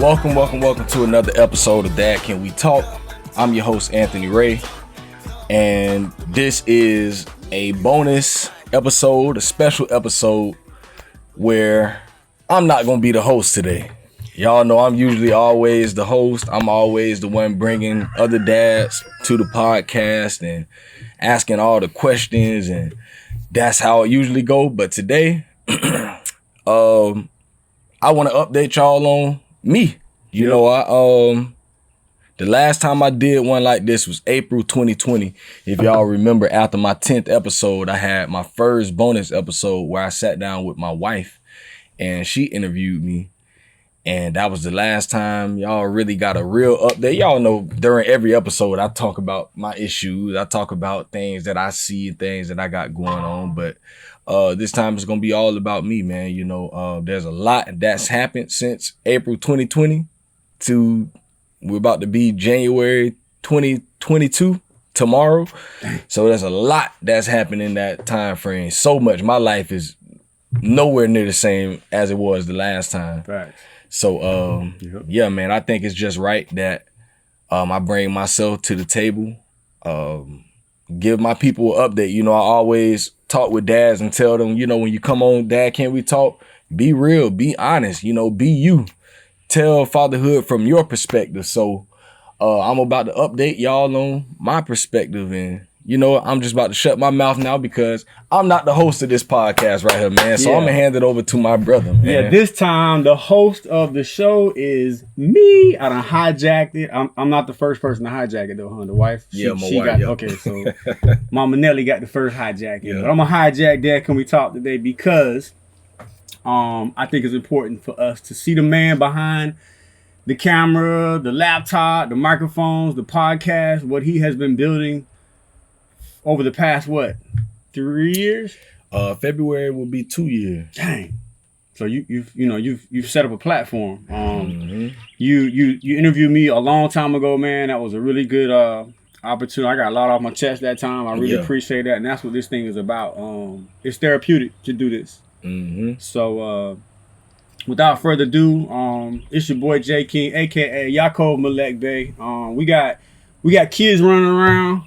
Welcome to another episode of Dad Can We Talk. I'm your host, Anthony Ray, and this is a bonus episode, a special episode where I'm not going to be the host today. Y'all know I'm usually always the host. I'm always the one bringing other dads to the podcast and asking all the questions, and that's how it usually go. But today, I want to update y'all on me. You know, the last time I did one like this was April 2020. If y'all remember, after my 10th episode, I had my first bonus episode where I sat down with my wife and she interviewed me. And that was the last time y'all really got a real update. Y'all know during every episode, I talk about my issues. I talk about things that I see, things that I got going on. But this time it's going to be all about me, man. You know, there's a lot that's happened since April 2020 to we're about to be January 2022 tomorrow. So there's a lot that's happened in that time frame. So much. My life is nowhere near the same as it was the last time. Right. So, yeah, man, I think it's just right that I bring myself to the table, give my people an update. You know, I always talk with dads and tell them, you know, when you come on Dad Can We Talk, be real, be honest, you know, be you. Tell fatherhood from your perspective. So I'm about to update y'all on my perspective. And, you know, I'm just about to shut my mouth now because I'm not the host of this podcast right here, man. So I'm going to hand it over to my brother, man. Yeah, this time the host of the show is me. I done hijacked it. I'm not the first person to hijack it, though, huh? The wife? My wife. Okay, so Mama Nelly got the first hijack. Yeah. But I'm going to hijack Dad Can We Talk today because I think it's important for us to see the man behind the camera, the laptop, the microphones, the podcast, what he has been building over the past, 3 years? February will be 2 years. Dang. So you've set up a platform. You interviewed me a long time ago, man. That was a really good opportunity. I got a lot off my chest that time. I really appreciate that, and that's what this thing is about. It's therapeutic to do this. So without further ado, it's your boy J King, aka Yaakov Melech Bey. We got kids running around.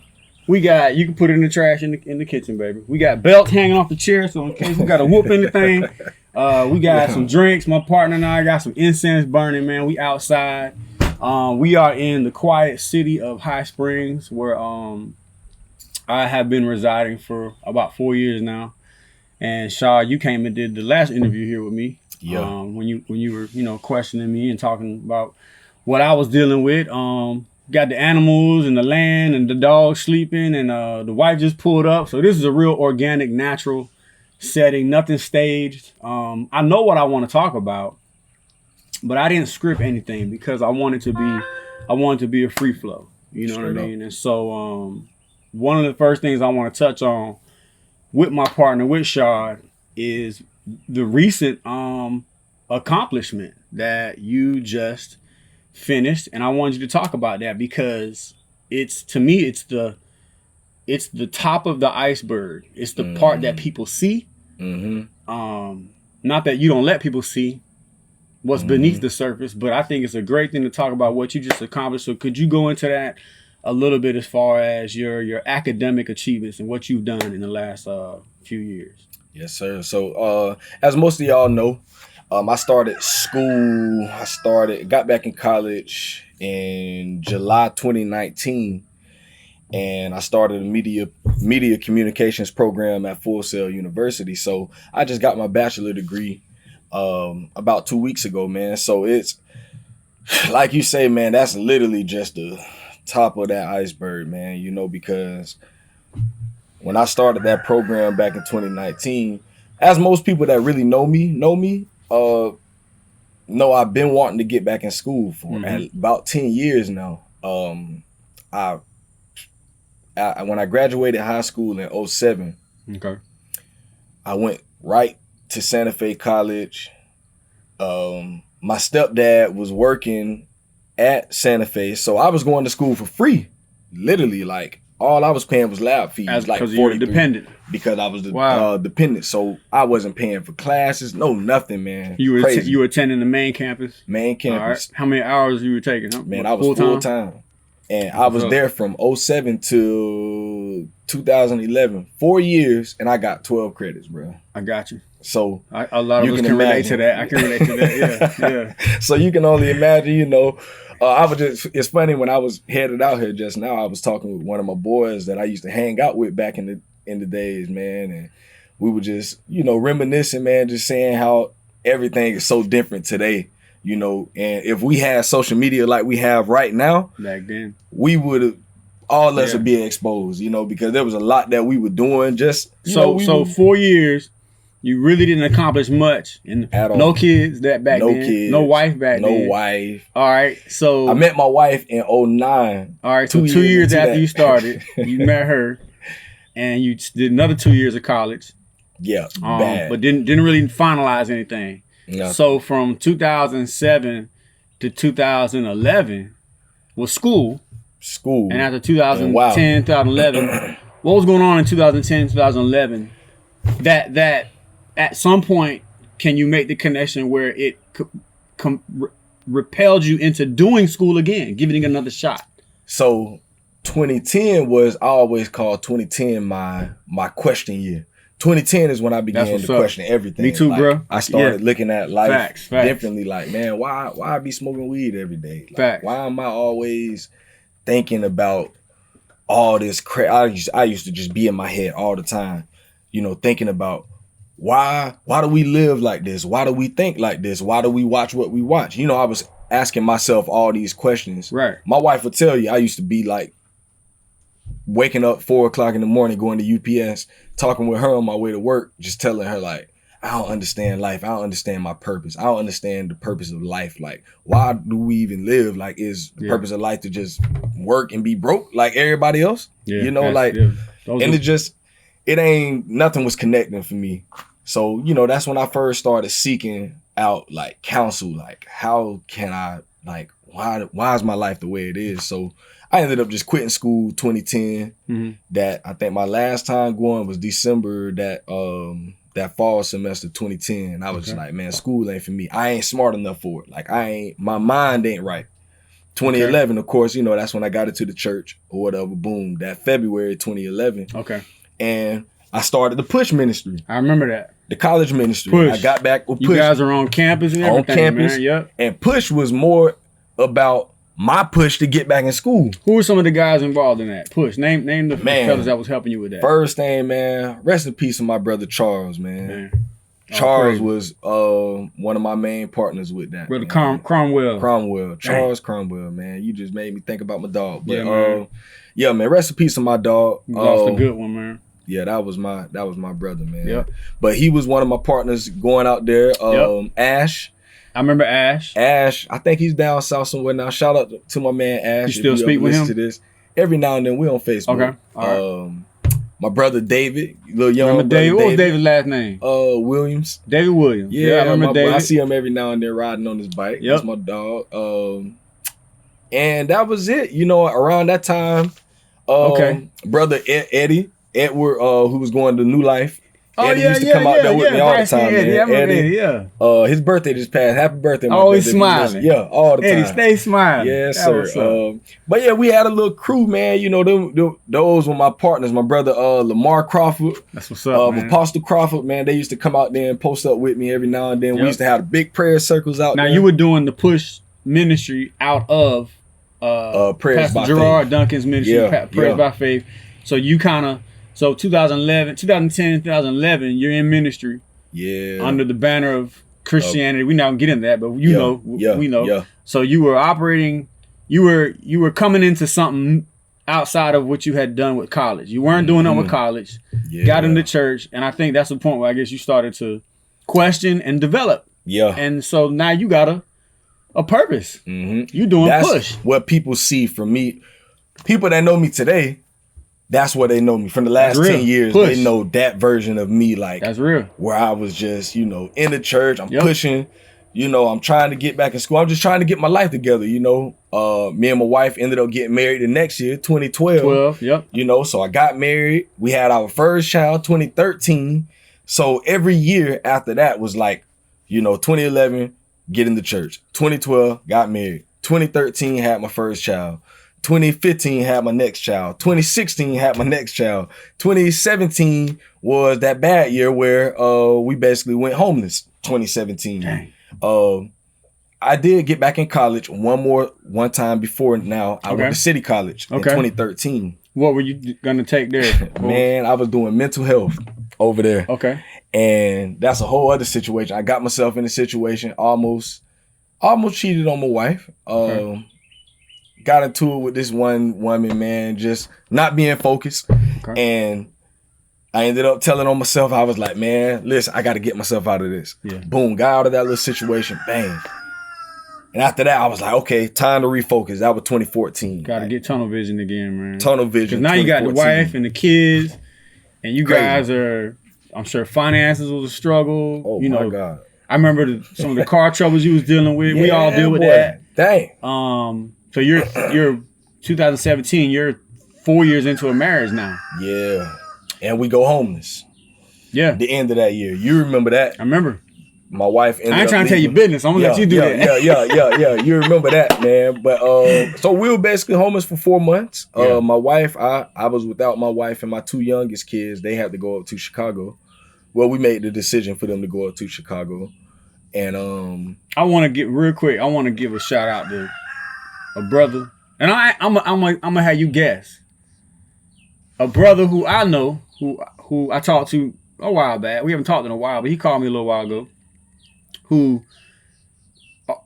You can put it in the trash in the kitchen, baby. We got belts hanging off the chair, so in case we got to whoop anything. We got some drinks. My partner and I got some incense burning, man. We outside. We are in the quiet city of High Springs, where I have been residing for about 4 years now. And Shaw, you came and did the last interview here with me. Yeah. When you were questioning me and talking about what I was dealing with. Got the animals and the land and the dog sleeping, and the wife just pulled up. So this is a real organic, natural setting, nothing staged. I know what I want to talk about, but I didn't script anything because I wanted to be a free flow. You know what I mean? And so one of the first things I want to touch on with my partner, with Shard, is the recent accomplishment that you just finished, and I wanted you to talk about that because it's the top of the iceberg. It's the part that people see. Not that you don't let people see what's beneath the surface, but I think it's a great thing to talk about what you just accomplished. So could you go into that a little bit as far as your academic achievements and what you've done in the last few years? Yes, sir. So as most of y'all know, I started school. Got back in college in July 2019, and I started a media communications program at Full Sail University. So I just got my bachelor degree about 2 weeks ago, man. So it's like you say, man, that's literally just the top of that iceberg, man. You know, because when I started that program back in 2019, as most people that really know me, I've been wanting to get back in school for about 10 years now. When I graduated high school in 2007, I went right to Santa Fe College. My stepdad was working at Santa Fe, so I was going to school for free, literally like all I was paying was lab fees, like because you were dependent. Because I was dependent, so I wasn't paying for classes, nothing, man. You were attending the main campus. Main campus. All right. How many hours you were taking? Huh? Man, I was full time, and I was there from 2007 to 2011, 4 years, and I got 12 credits, bro. I got you. So a lot of us can relate to that. I can relate to that. Yeah. So you can only imagine, it's funny when I was headed out here just now, I was talking with one of my boys that I used to hang out with back in the days, man. And we were just, reminiscing, man, just saying how everything is so different today, and if we had social media like we have right now, back then, we would have, all of us would be exposed, because there was a lot that we were doing just, so 4 years. You really didn't accomplish much. At all. No kids back then. Kids. No wife back then. No wife. All right. So I met my wife in 2009. All right. So 2 years after you started, you met her, and you did another 2 years of college. Yeah. Bad. But didn't really finalize anything. Nothing. So from 2007 to 2011 was school. School. And after 2010, 2011, what was going on in 2010, 2011? That at some point, can you make the connection where it repelled you into doing school again, giving it another shot? So 2010 was, I always call 2010 my question year. 2010 is when I began to question everything. Me too, bro. I started looking at life Facts. differently. Like, man, why I be smoking weed every day? Facts. Why am I always thinking about all this crap? I used to just be in my head all the time, thinking about why do we live like this? Why do we think like this? Why do we watch what we watch? I was asking myself all these questions. Right. My wife would tell you I used to be like waking up 4 o'clock in the morning, going to UPS, talking with her on my way to work, just telling her like, I don't understand life. I don't understand my purpose. I don't understand the purpose of life. Like, why do we even live? Like, is the purpose of life to just work and be broke like everybody else? Yeah, nothing was connecting for me. So, that's when I first started seeking out like counsel, like how can I, like, why is my life the way it is? So I ended up just quitting school 2010. Mm-hmm. That I think my last time going was December that fall semester 2010. I was just like, man, school ain't for me. I ain't smart enough for it. Like my mind ain't right. 2011, of course, that's when I got into the church or whatever. Boom, that February 2011. Okay. And I started the Push ministry. I remember that. The college ministry. Push. I got back with Push. You guys are on campus and everything, on campus, man. Yep. And Push was more about my push to get back in school. Who were some of the guys involved in that Push? Name the fellas that was helping you with that. First thing, man, rest in peace to my brother Charles, man. Charles was one of my main partners with that. Brother Cromwell. Charles Cromwell, man. You just made me think about my dog. But man. Rest in peace to my dog. You lost a good one, man. Yeah, that was my brother, man. Yep. But he was one of my partners going out there. Ash. I remember Ash. I think he's down south somewhere now. Shout out to my man Ash. You still speak with him? To this. Every now and then we on Facebook. Okay. All right. My brother David, little young remember brother David. What was David's last name? Williams. David Williams. Yeah, I remember David. I see him every now and then riding on his bike. Yep. That's my dog. And that was it. Around that time, brother Eddie Edward, who was going to New Life. Eddie used to come out there with me all the time, man. Eddie, his birthday just passed. Happy birthday, my always smiling. Yeah, all the time. Eddie, stay smiling. Yes, sir. But yeah, we had a little crew, man. Those were my partners. My brother Lamar Crawford. That's what's up, man. Apostle Crawford, man. They used to come out there and post up with me every now and then. We used to have the big prayer circles out there. Now, you were doing the Push ministry out of Prayers Pastor by Gerard Faith. Duncan's ministry, Prayers by Faith. So you kind of... So 2010, 2011, you're in ministry. Yeah. Under the banner of Christianity. We're not gonna get into that, but we know. Yeah. So you were operating, you were coming into something outside of what you had done with college. You weren't doing that with college. Yeah. Got into church, and I think that's the point where I guess you started to question and develop. Yeah. And so now you got a purpose. Mm-hmm. You doing that's Push. What people see from me. People that know me today, that's what they know me. From the last 10 years, Push. they know that version of me. Like, that's real. Where I was just, in the church, I'm pushing, I'm trying to get back in school. I'm just trying to get my life together, Me and my wife ended up getting married the next year, 2012. Yep. So I got married. We had our first child, 2013. So every year after that was like, 2011, get in the church. 2012, got married. 2013, had my first child. 2015, had my next child. 2016, had my next child. 2017 was that bad year where we basically went homeless, 2017. Dang. I did get back in college one time before now. I went to City College in 2013. What were you going to take there? Man, I was doing mental health over there. Okay. And that's a whole other situation. I got myself in a situation, almost cheated on my wife. Got into it with this one woman, man, just not being focused. Okay. And I ended up telling on myself, I was like, man, listen, I got to get myself out of this. Yeah. Boom, got out of that little situation, bang. And after that, I was like, okay, time to refocus. That was 2014. Got to get tunnel vision again, man. Tunnel vision. Because now you got the wife and the kids, and you guys are, I'm sure finances was a struggle. Oh, my God. I remember some of the car troubles you was dealing with. We all deal with that. Dang. So you're 2017, you're 4 years into a marriage now. Yeah. And we go homeless. Yeah. The end of that year. You remember that? I remember. My wife ended up I ain't trying to tell you business. I'm gonna let you do that. Yeah. You remember that, man. But so we were basically homeless for 4 months. My wife, I was without my wife and my two youngest kids. They had to go up to Chicago. Well, we made the decision for them to go up to Chicago. And I want to get real quick. I want to give a shout out to a brother, and I'm gonna have you guess. A brother who I know, who I talked to a while back. We haven't talked in a while, but he called me a little while ago. Who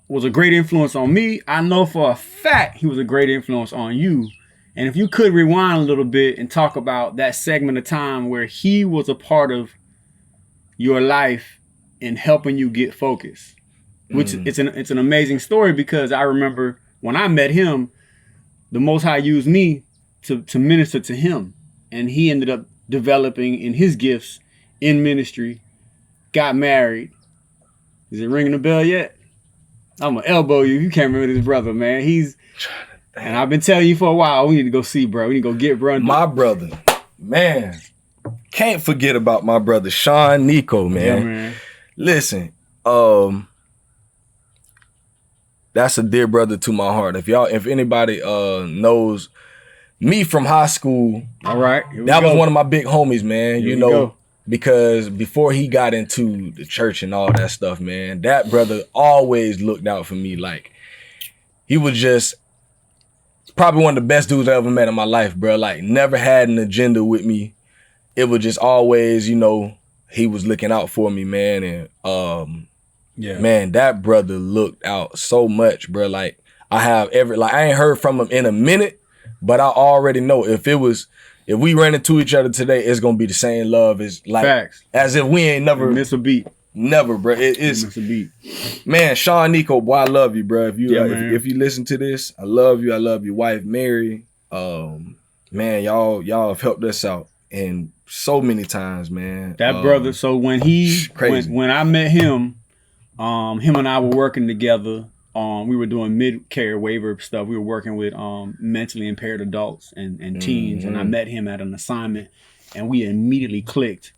was a great influence on me. I know for a fact he was a great influence on you. And if you could rewind a little bit and talk about that segment of time where he was a part of your life in helping you get focused, which it's an amazing story, because I remember when I met him, the Most High used me to minister to him, and he ended up developing in his gifts in ministry, got married. Is it ringing a bell yet? I'm gonna elbow you. You can't remember this brother, man. And I've been telling you for a while, we need to go see, bro. We need to go get bro. My brother, man. Can't forget about my brother, Sean Nico, man. Yeah, man. Listen, that's a dear brother to my heart. If anybody knows me from high school, all right, that was one of my big homies, man. Go. Because before he got into the church and all that stuff, man, that brother always looked out for me. Like, he was just probably one of the best dudes I ever met in my life, bro. Like, never had an agenda with me. It was just always, he was looking out for me, man. And man, that brother looked out so much, bro. Like, I ain't heard from him in a minute, but I already know if we ran into each other today, it's gonna be the same love as like facts. As if we ain't never miss a beat. Never, bro. It's miss a beat. Man, Sean Nico, boy, I love you, bro. If you listen to this, I love you. I love your wife, Mary. Man, y'all have helped us out and so many times, man. That brother. So when when I met him, him and I were working together. We were doing mid-care waiver stuff. We were working with mentally impaired adults and teens, and I met him at an assignment, and we immediately clicked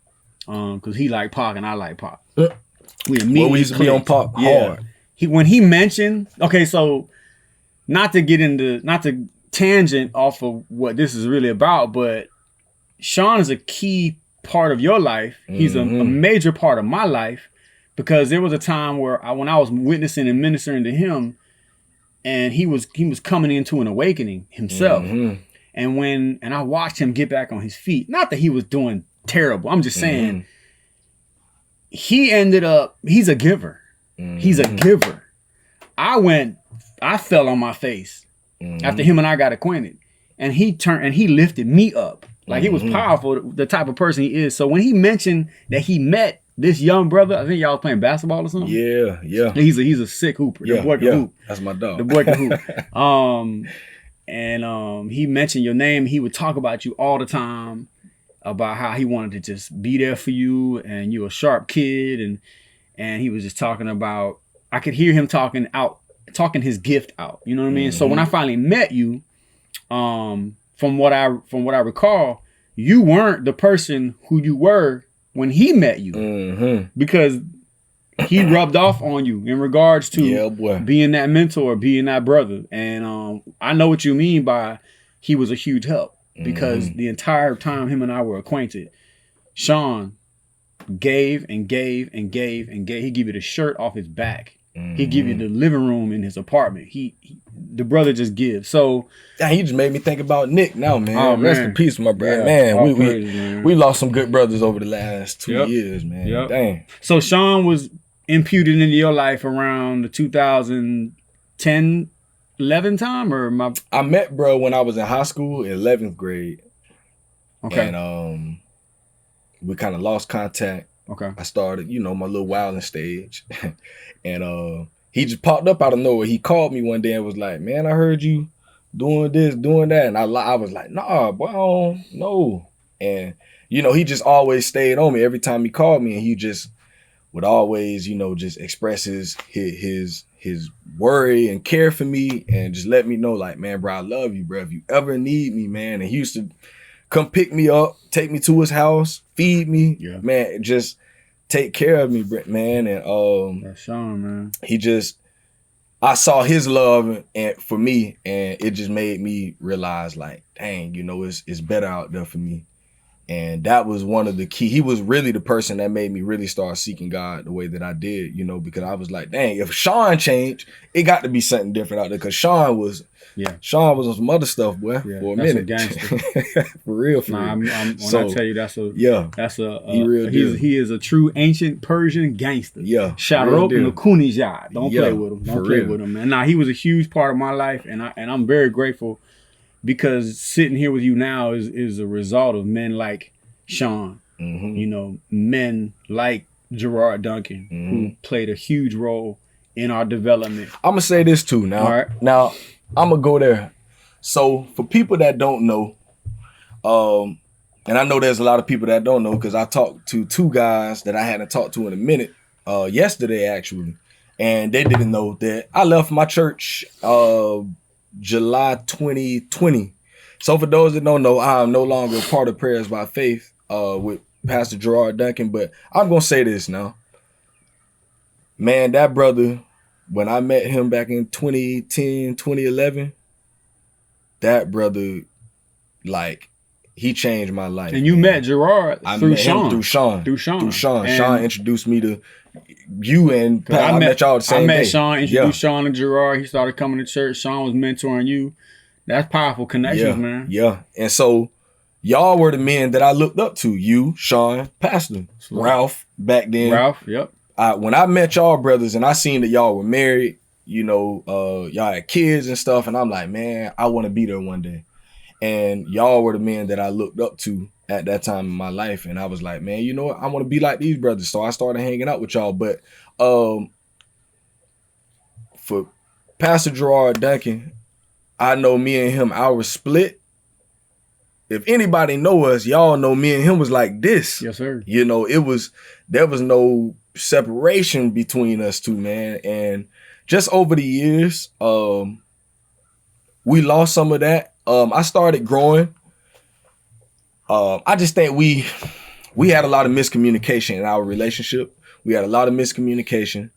because he liked Pac and I like Pac. We immediately used to be on Pac hard. When he mentioned, okay, so not to tangent off of what this is really about, but Sean is a key part of your life. He's a major part of my life. Because there was a time where when I was witnessing and ministering to him, and he was coming into an awakening himself. And I watched him get back on his feet. Not that he was doing terrible. I'm just saying he's a giver. He's a giver. I fell on my face after him and I got acquainted. And he lifted me up. Like, it was powerful, the type of person he is. So when he mentioned that he met this young brother, I think y'all was playing basketball or something. Yeah. He's a sick hooper. The boy can hoop. That's my dog. The boy can hoop. And he mentioned your name. He would talk about you all the time, about how he wanted to just be there for you, and you're a sharp kid, and he was just talking about I could hear him talking his gift out. You know what I mean? So when I finally met you, from what I recall, you weren't the person who you were when he met you, because he rubbed off on you in regards to being that mentor, being that brother. And I know what you mean by he was a huge help, because the entire time him and I were acquainted, Sean gave and gave and gave and gave. He give you the shirt off his back. He give you the living room in his apartment. The brother just gives. So he just made me think about Nick now, man. Oh, Rest man. in peace, my brother. Yeah. Man, we lost some good brothers over the last 2 years, man. Dang. So Sean was imputed into your life around the 2010, 11 time, or I met bro when I was in high school in 11th grade. Okay. And we kind of lost contact. Okay. I started, my little wilding stage. And he just popped up out of nowhere. He called me one day and was like, man, I heard you doing this, doing that. And I was like, nah, boy, I don't know. And, he just always stayed on me every time he called me. And he just would always, just express his worry and care for me and just let me know, like, man, bro, I love you, bro. If you ever need me, man. And he used to come pick me up, take me to his house, feed me, man, just take care of me, man. And that's Sean, man. I saw his love for me, and it just made me realize, like, dang, it's better out there for me. And that was one of the key. He was really the person that made me really start seeking God the way that I did, because I was like, dang, if Sean changed, it got to be something different out there. Because Sean was on some other stuff, boy, for a minute. For real. When I tell you he is a true ancient Persian gangster. Yeah. Sharok and Kunijad. Don't play with him. Don't play with him, man. Nah, he was a huge part of my life, and I'm very grateful. Because sitting here with you now is a result of men like Sean, men like Gerard Duncan, who played a huge role in our development. I'm going to say this too now. All right. Now, I'm going to go there. So for people that don't know, and I know there's a lot of people that don't know, because I talked to two guys that I hadn't talked to in a minute, yesterday actually, and they didn't know that I left my church July 2020. So for those that don't know, I am no longer a part of Prayers by Faith with Pastor Gerard Duncan, but I'm going to say this now. Man, that brother, when I met him back in 2010, 2011, that brother, like, he changed my life. And you met Gerard through Sean. Through Sean. Sean introduced me to you, and I met y'all the same day. I met Sean, introduced Sean and Gerard. He started coming to church. Sean was mentoring you. That's powerful connections, man. Yeah. And so y'all were the men that I looked up to. You, Sean, Pastor, Ralph back then. Ralph, yep. When I met y'all brothers and I seen that y'all were married, y'all had kids and stuff, and I'm like, man, I want to be there one day. And y'all were the men that I looked up to at that time in my life. And I was like, man, you know what? I want to be like these brothers. So I started hanging out with y'all. But for Pastor Gerard Duncan, I know me and him, our split. If anybody know us, y'all know me and him was like this. Yes, sir. There was no separation between us two, man. And just over the years, we lost some of that. I started growing. I just think we had a lot of miscommunication in our relationship. We had a lot of miscommunication.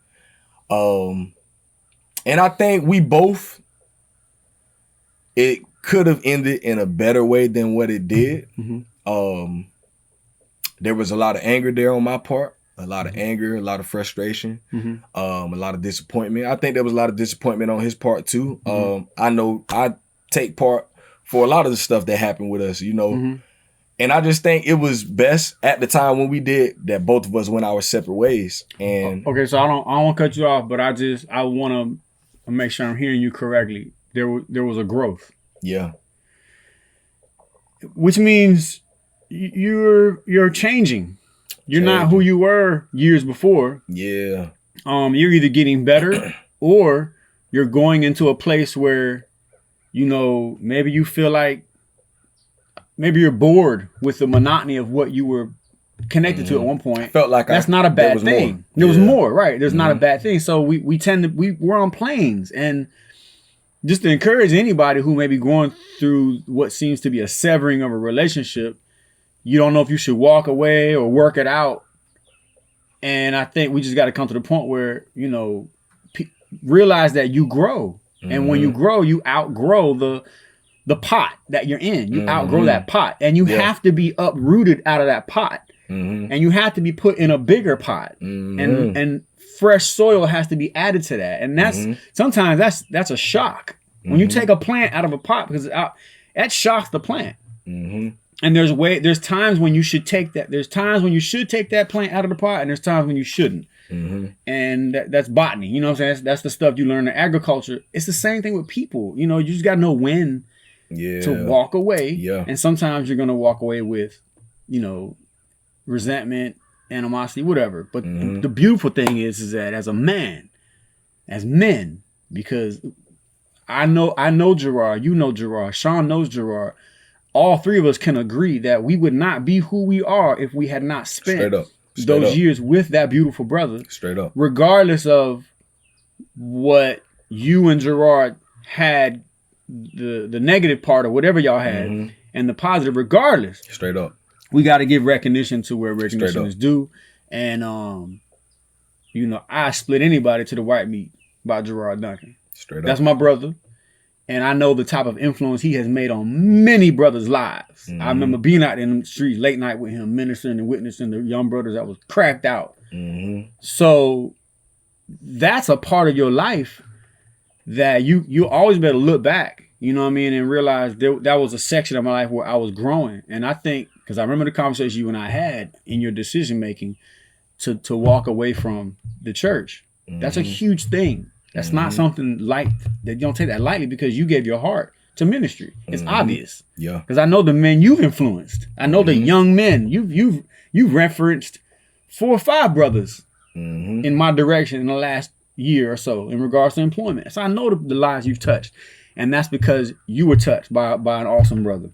And I think we both, it could have ended in a better way than what it did. Mm-hmm. There was a lot of anger there on my part, a lot of anger, a lot of frustration, a lot of disappointment. I think there was a lot of disappointment on his part too. I know I take part for a lot of the stuff that happened with us, and I just think it was best at the time when we did that both of us went our separate ways. And okay, so I don't want to cut you off, but I want to make sure I'm hearing you correctly. There was a growth. Yeah. Which means you're changing. You're not who you were years before. Yeah. You're either getting better or you're going into a place where, maybe you feel like maybe you're bored with the monotony of what you were connected to at one point. Felt like that's not a bad thing. There was more, right? There's not a bad thing. So we're on planes, and just to encourage anybody who may be going through what seems to be a severing of a relationship, you don't know if you should walk away or work it out. And I think we just got to come to the point where, realize that you grow. And when you grow, you outgrow the pot that you're in. You outgrow that pot. And you have to be uprooted out of that pot. And you have to be put in a bigger pot. And fresh soil has to be added to that. And that's sometimes that's a shock. When you take a plant out of a pot, because that shocks the plant. And there's times when you should take that. There's times when you should take that plant out of the pot, and there's times when you shouldn't. And that's botany. You know what I'm saying? That's the stuff you learn in agriculture. It's the same thing with people. You just got to know when to walk away. And sometimes you're going to walk away with, resentment, animosity, whatever. But the beautiful thing is that as men, because I know Gerard, Gerard, Sean knows Gerard. All three of us can agree that we would not be who we are if we had not spent those years with that beautiful brother. Straight up. Regardless of what you and Gerard had, the negative part or whatever y'all had, and the positive, regardless. Straight up. We got to give recognition to where recognition is due. And, I split anybody to the white meat by Gerard Duncan. Straight up. That's my brother. And I know the type of influence he has made on many brothers' lives. I remember being out in the streets late night with him, ministering and witnessing the young brothers that was cracked out. So that's a part of your life that you always better look back, and realize that was a section of my life where I was growing. And I think, because I remember the conversation you and I had in your decision making to walk away from the church. That's a huge thing. That's not something light, that you don't take that lightly, because you gave your heart to ministry. It's obvious. Yeah. Because I know the men you've influenced. I know the young men. You've referenced 4 or 5 brothers in my direction in the last year or so in regards to employment. So I know the lives you've touched. And that's because you were touched by an awesome brother.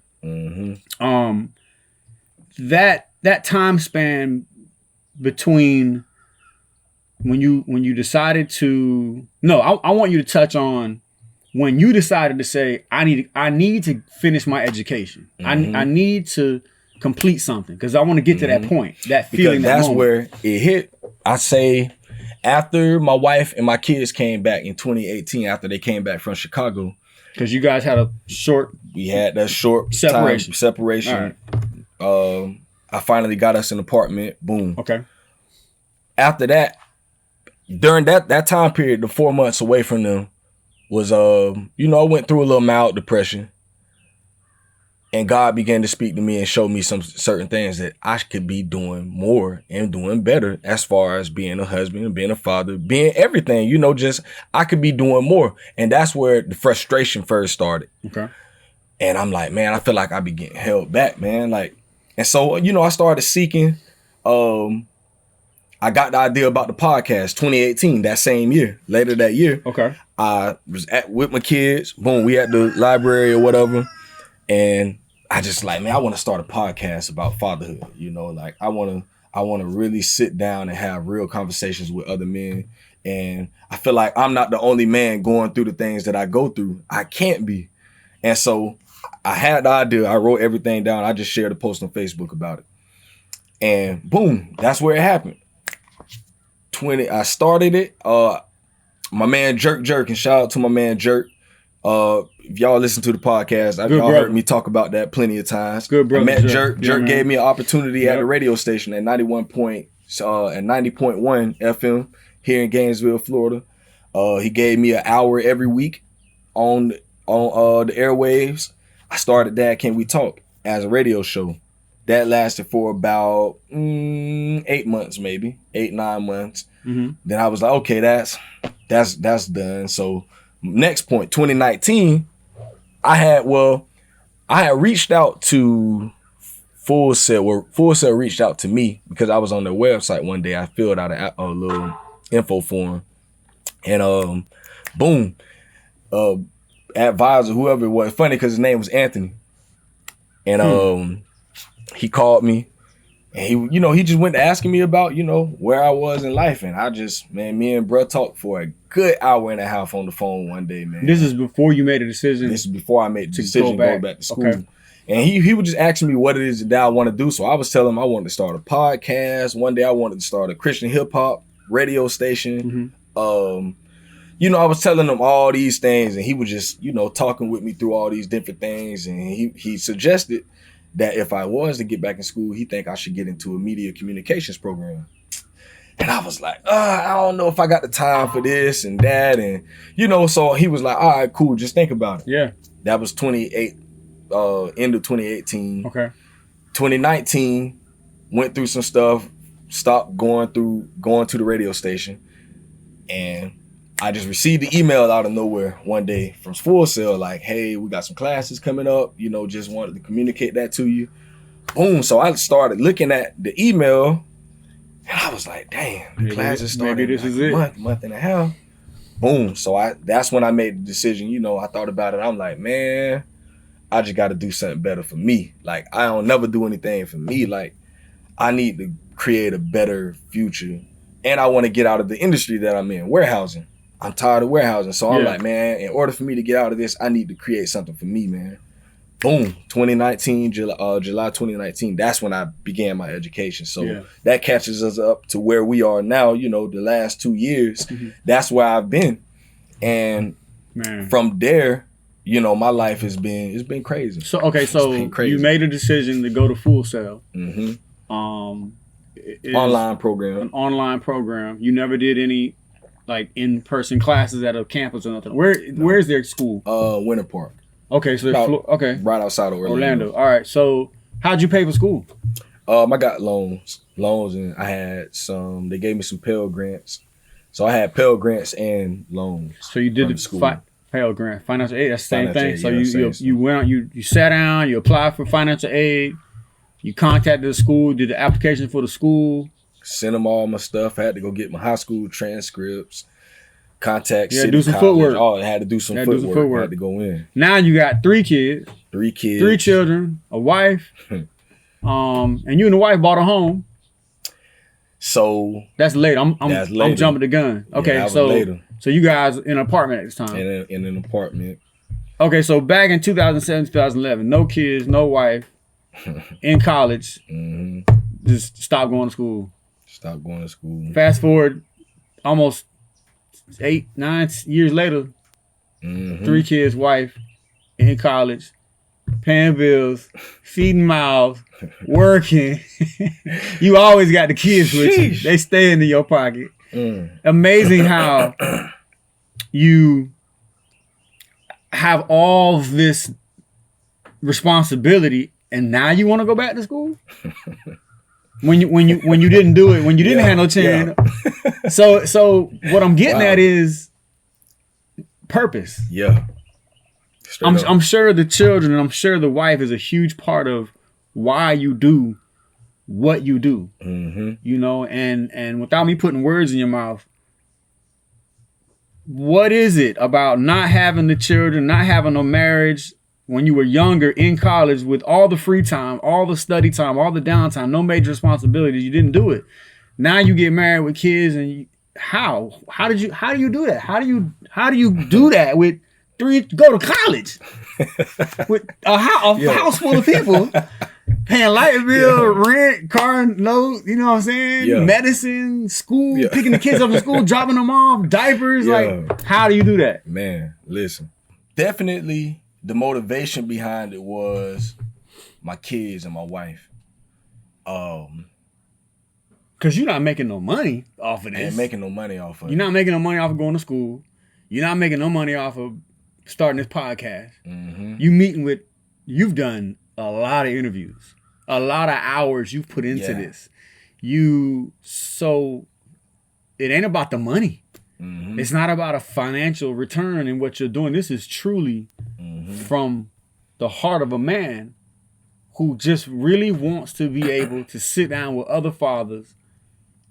That time span between when you decided to, I want you to touch on when you decided to say, I need to finish my education. I need to complete something, because I want to get to that point, that feeling. Because that's where it hit. I say after my wife and my kids came back in 2018, after they came back from Chicago. Because you guys had we had that short separation. Right. I finally got us an apartment. Boom. Okay. After that, during that time period, the 4 months away from them was, I went through a little mild depression, and God began to speak to me and show me some certain things that I could be doing more and doing better as far as being a husband and being a father, being everything, just I could be doing more. And that's where the frustration first started. Okay. And I'm like, man, I feel like I be getting held back, man. And so, I started seeking, I got the idea about the podcast 2018, that same year, later that year. Okay. I was with my kids. Boom, we at the library or whatever. And I just I want to start a podcast about fatherhood. I want to really sit down and have real conversations with other men. And I feel like I'm not the only man going through the things that I go through. I can't be. And so I had the idea. I wrote everything down. I just shared a post on Facebook about it. And boom, that's where it happened. I started it. My man Jerk, and shout out to my man Jerk. If y'all listen to the podcast, y'all heard me talk about that plenty of times. Good brother. I met Jerk. Jerk gave me an opportunity at the radio station at 90.1 FM here in Gainesville, Florida. He gave me an hour every week on the airwaves. I started that Can We Talk as a radio show. That lasted for about 8 months, maybe 8-9 months. Then I was like, okay, that's done. So next point, 2019, I had reached out to Full Sail. Well, Full Sail reached out to me because I was on their website one day. I filled out a little info form, and boom, advisor, whoever it was, funny because his name was Anthony, and he called me And he just went to asking me about, where I was in life. And I just, man, me and bruh talked for a good hour and a half on the phone one day, man. This is before you made a decision? This is before I made the decision to go back to school. Okay. And he was just asking me what it is that I want to do. So I was telling him I wanted to start a podcast. One day I wanted to start a Christian hip hop radio station. Mm-hmm. I was telling him all these things, and he was just, talking with me through all these different things. And he suggested that if I was to get back in school, he think I should get into a media communications program. And I was like, I don't know if I got the time for this and that. And, so he was like, all right, cool. Just think about it. Yeah. That was end of 2018. Okay. 2019, went through some stuff, stopped going to the radio station. And I just received the email out of nowhere one day from Full Sail, like, hey, we got some classes coming up, just wanted to communicate that to you. Boom. So I started looking at the email, and I was like, damn, the classes started in like a month and a half. Boom. So that's when I made the decision. I thought about it. I'm like, man, I just got to do something better for me. Like, I don't never do anything for me. Like, I need to create a better future. And I want to get out of the industry that I'm in, warehousing. I'm tired of warehousing. So I'm like, man, in order for me to get out of this, I need to create something for me, man. Boom. 2019, July 2019, that's when I began my education. So that catches us up to where we are now, the last 2 years. Mm-hmm. That's where I've been. And from there, my life has been crazy. So, okay, so you made a decision to go to Full Sail. Mm-hmm. Online program. An online program. You never did any in-person classes at a campus or nothing. Where's their school? Winter Park. Okay, so right outside of Orlando. All right. So how'd you pay for school? I got loans, and I had some. They gave me some Pell Grants, so I had Pell Grants and loans. So you did the school. Pell Grant, financial aid. That's the same thing. So you went out, you sat down, you applied for financial aid, you contacted the school, did the application for the school. Sent them all my stuff. I had to go get my high school transcripts, contact city do some college. footwork. Oh, I had to do some footwork. I had to go in. Now you got 3 kids. 3 kids. 3 children, a wife. And you and the wife bought a home. So that's late. I'm jumping the gun. Okay, yeah, so you guys in an apartment at this time. In an apartment. Okay, so back in 2007, 2011, no kids, no wife, in college. Mm-hmm. Just stopped going to school. Stop going to school. Fast forward almost 8, 9 years later, 3 kids, wife, in college, paying bills, feeding mouths, working. You always got the kids with you. They stay in your pocket. Amazing how you have all this responsibility and now you want to go back to school? When you didn't do it, when you didn't have no chance. Yeah. So what I'm getting at is purpose. Yeah. I'm sure the children and I'm sure the wife is a huge part of why you do what you do. Mm-hmm. And without me putting words in your mouth, what is it about not having the children, not having no marriage when you were younger in college with all the free time, all the study time, all the downtime, no major responsibilities, you didn't do it. Now you get married with kids and how do you do that? How do you do that with 3, go to college with a house full of people paying light bill, rent, car note, you know what I'm saying? Yeah. Medicine, school, picking the kids up from school, dropping them off, diapers. Like, how do you do that? Man, listen. Definitely the motivation behind it was my kids and my wife. Because you're not making no money off of this. I ain't making no money off of it. You're not making no money off of going to school. You're not making no money off of starting this podcast. Mm-hmm. You've done a lot of interviews, a lot of hours you've put into this. So it ain't about the money. Mm-hmm. It's not about a financial return in what you're doing. This is truly from the heart of a man who just really wants to be able to sit down with other fathers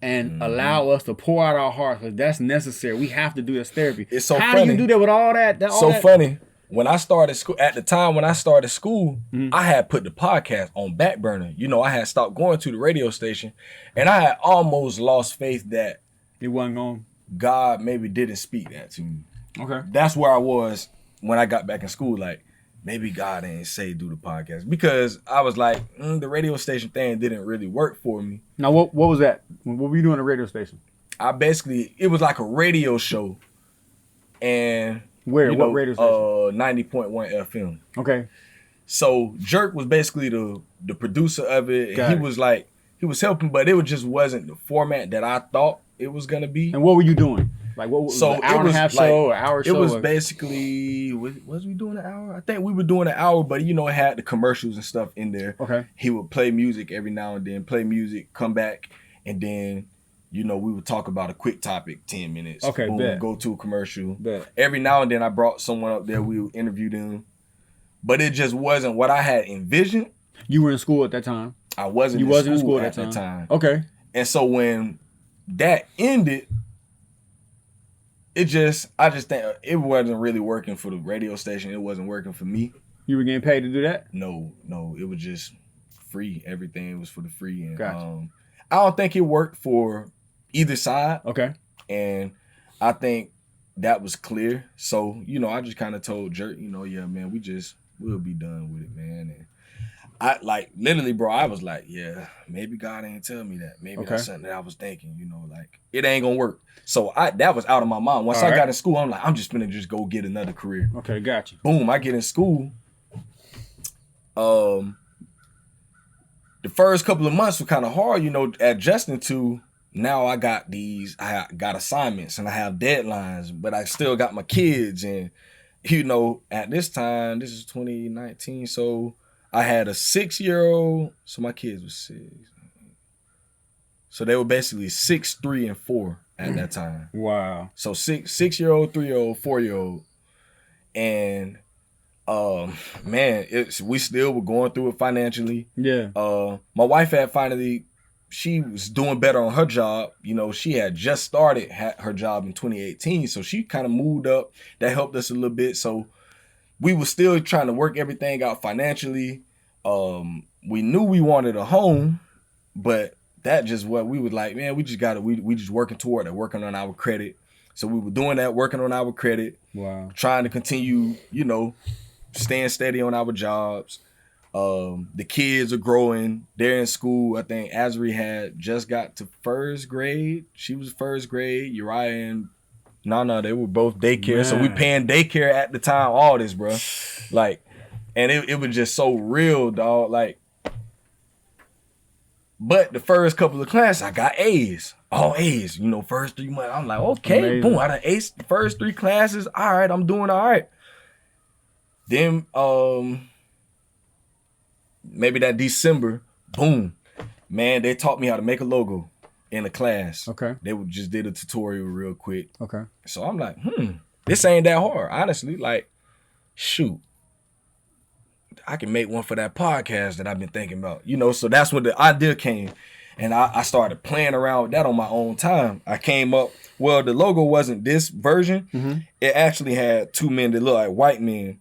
and allow us to pour out our hearts, because that's necessary. We have to do this therapy. It's so How funny. do you do that with all that? Funny when I started school, at the time when I started school, I had put the podcast on back burner. You know, I had stopped going to the radio station, and I had almost lost faith that it wasn't on. God maybe didn't speak that to me. Okay. That's where I was when I got back in school. Like, maybe God didn't say do the podcast, because I was like, the radio station thing didn't really work for me. Now, what was that? What were you doing at the radio station? It was like a radio show, and where? What radio station? 90.1 FM. Okay. So Jerk was basically the producer of it. And he was helping, but it just wasn't the format that I thought it was gonna be. And what were you doing? Like, what was so an hour and a half show, or hour show? It was basically, was we doing an hour? I think we were doing an hour, but you know, it had the commercials and stuff in there. Okay. He would play music every now and then, come back, and then, you know, we would talk about a quick topic, 10 minutes. Okay, boom, bet. go to a commercial. Bet. Every now and then I brought someone up there, we would interview them. But it just wasn't what I had envisioned. You were in school at that time? I wasn't in school at that time. Okay. And so when that ended, I just think it wasn't really working for the radio station. It wasn't working for me. You were getting paid to do that? No, it was just free. Everything was for the free. And gotcha. I don't think it worked for either side. Okay. And I think that was clear. So, you know, I just kind of told Jerk, you know, yeah, man, we'll be done with it, man. And I, like, literally, bro, I was like, yeah, maybe God ain't tell me that. Maybe that's something that I was thinking, you know, like, it ain't gonna work. So that was out of my mind. Once I got in school, I'm like, I'm just gonna just go get another career. Okay, gotcha. Boom, I get in school. The first couple of months were kind of hard, you know, adjusting to, now I got assignments and I have deadlines, but I still got my kids. And, you know, at this time, this is 2019, so I had a 6-year-old, so my kids were 6. So they were basically 6, 3, and 4 at that time. Wow. So 6-year-old, 3-year-old, 4-year-old. And man, we still were going through it financially. Yeah. My wife she was doing better on her job. You know, she had just started her job in 2018, so she kind of moved up. That helped us a little bit. So we were still trying to work everything out financially. We knew we wanted a home, but that just what we was like, man, we just working toward it, working on our credit. So we were doing that, working on our credit. Wow. Trying to continue, you know, staying steady on our jobs. The kids are growing. They're in school. I think Azri had just got to first grade. She was first grade. Uriah and Nana, they were both daycare. Man. So we paying daycare at the time, all this, bro. Like, and it was just so real, dog. Like, but the first couple of classes, I got A's. All A's, you know, first 3 months. I'm like, okay, amazing. Boom, I done aced the first 3 classes. All right, I'm doing all right. Then, maybe that December, boom, man, they taught me how to make a logo in a class. Okay. They just did a tutorial real quick. Okay. So I'm like, this ain't that hard, honestly. Like, shoot, I can make one for that podcast that I've been thinking about. You know, so that's when the idea came. And I started playing around with that on my own time. I came up, well, the logo wasn't this version. Mm-hmm. It actually had 2 men that looked like white men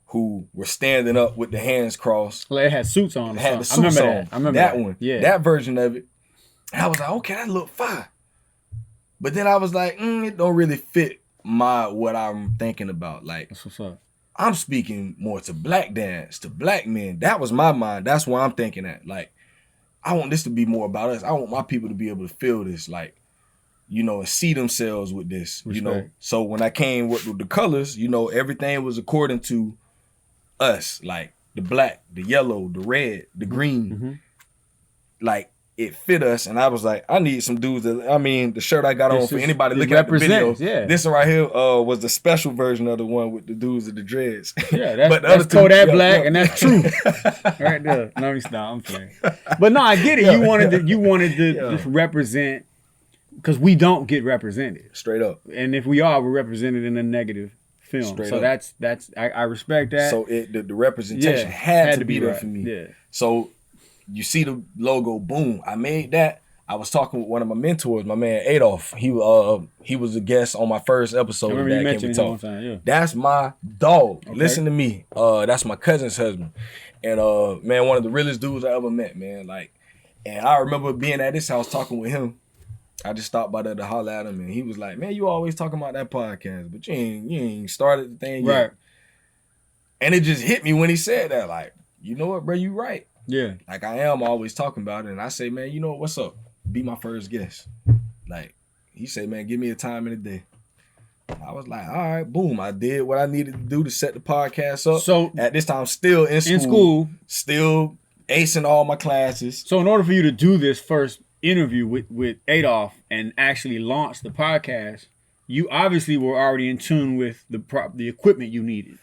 who were standing up with the hands crossed. Well, it had suits on. It had the suits on. I remember that one. Yeah. That version of it. And I was like, okay, that look fine. But then I was like, it don't really fit what I'm thinking about. Like, that's what's up. I'm speaking more to black dads, to black men. That was my mind. That's where I'm thinking at. Like, I want this to be more about us. I want my people to be able to feel this, like, you know, and see themselves with this, respect. You know. So when I came with the colors, you know, everything was according to us, like the black, the yellow, the red, the green. Mm-hmm. Like, it fit us, and I was like, I need some dudes the shirt I got on, for anybody looking at the video. Yeah. This one right here was the special version of the one with the dudes with the dreads. Yeah, that's Kodak Black, and that's true. Right there. Let me stop. I'm playing. But no, I get it. You wanted to just represent, because we don't get represented. Straight up. And if we are, we're represented in a negative film. Straight so up. That's I respect that. So the representation had to be there for me. Yeah. So you see the logo, boom, I made that. I was talking with one of my mentors, my man Adolf. He was a guest on my first episode of That Can We Talk. Yeah. That's my dog. Okay. Listen to me. That's my cousin's husband. And man, one of the realest dudes I ever met, man. Like, and I remember being at his house talking with him. I just stopped by there to holler at him, and he was like, "Man, you always talking about that podcast, but you ain't started the thing yet." Right. And it just hit me when he said that. Like, you know what, bro? You right. Yeah. Like, I am always talking about it, and I say, man, you know what's up? Be my first guest. Like, he said, man, give me a time in the day. I was like, all right, boom. I did what I needed to do to set the podcast up. So at this time, still in school, still acing all my classes. So in order for you to do this first interview with Adolf and actually launch the podcast, you obviously were already in tune with the equipment you needed.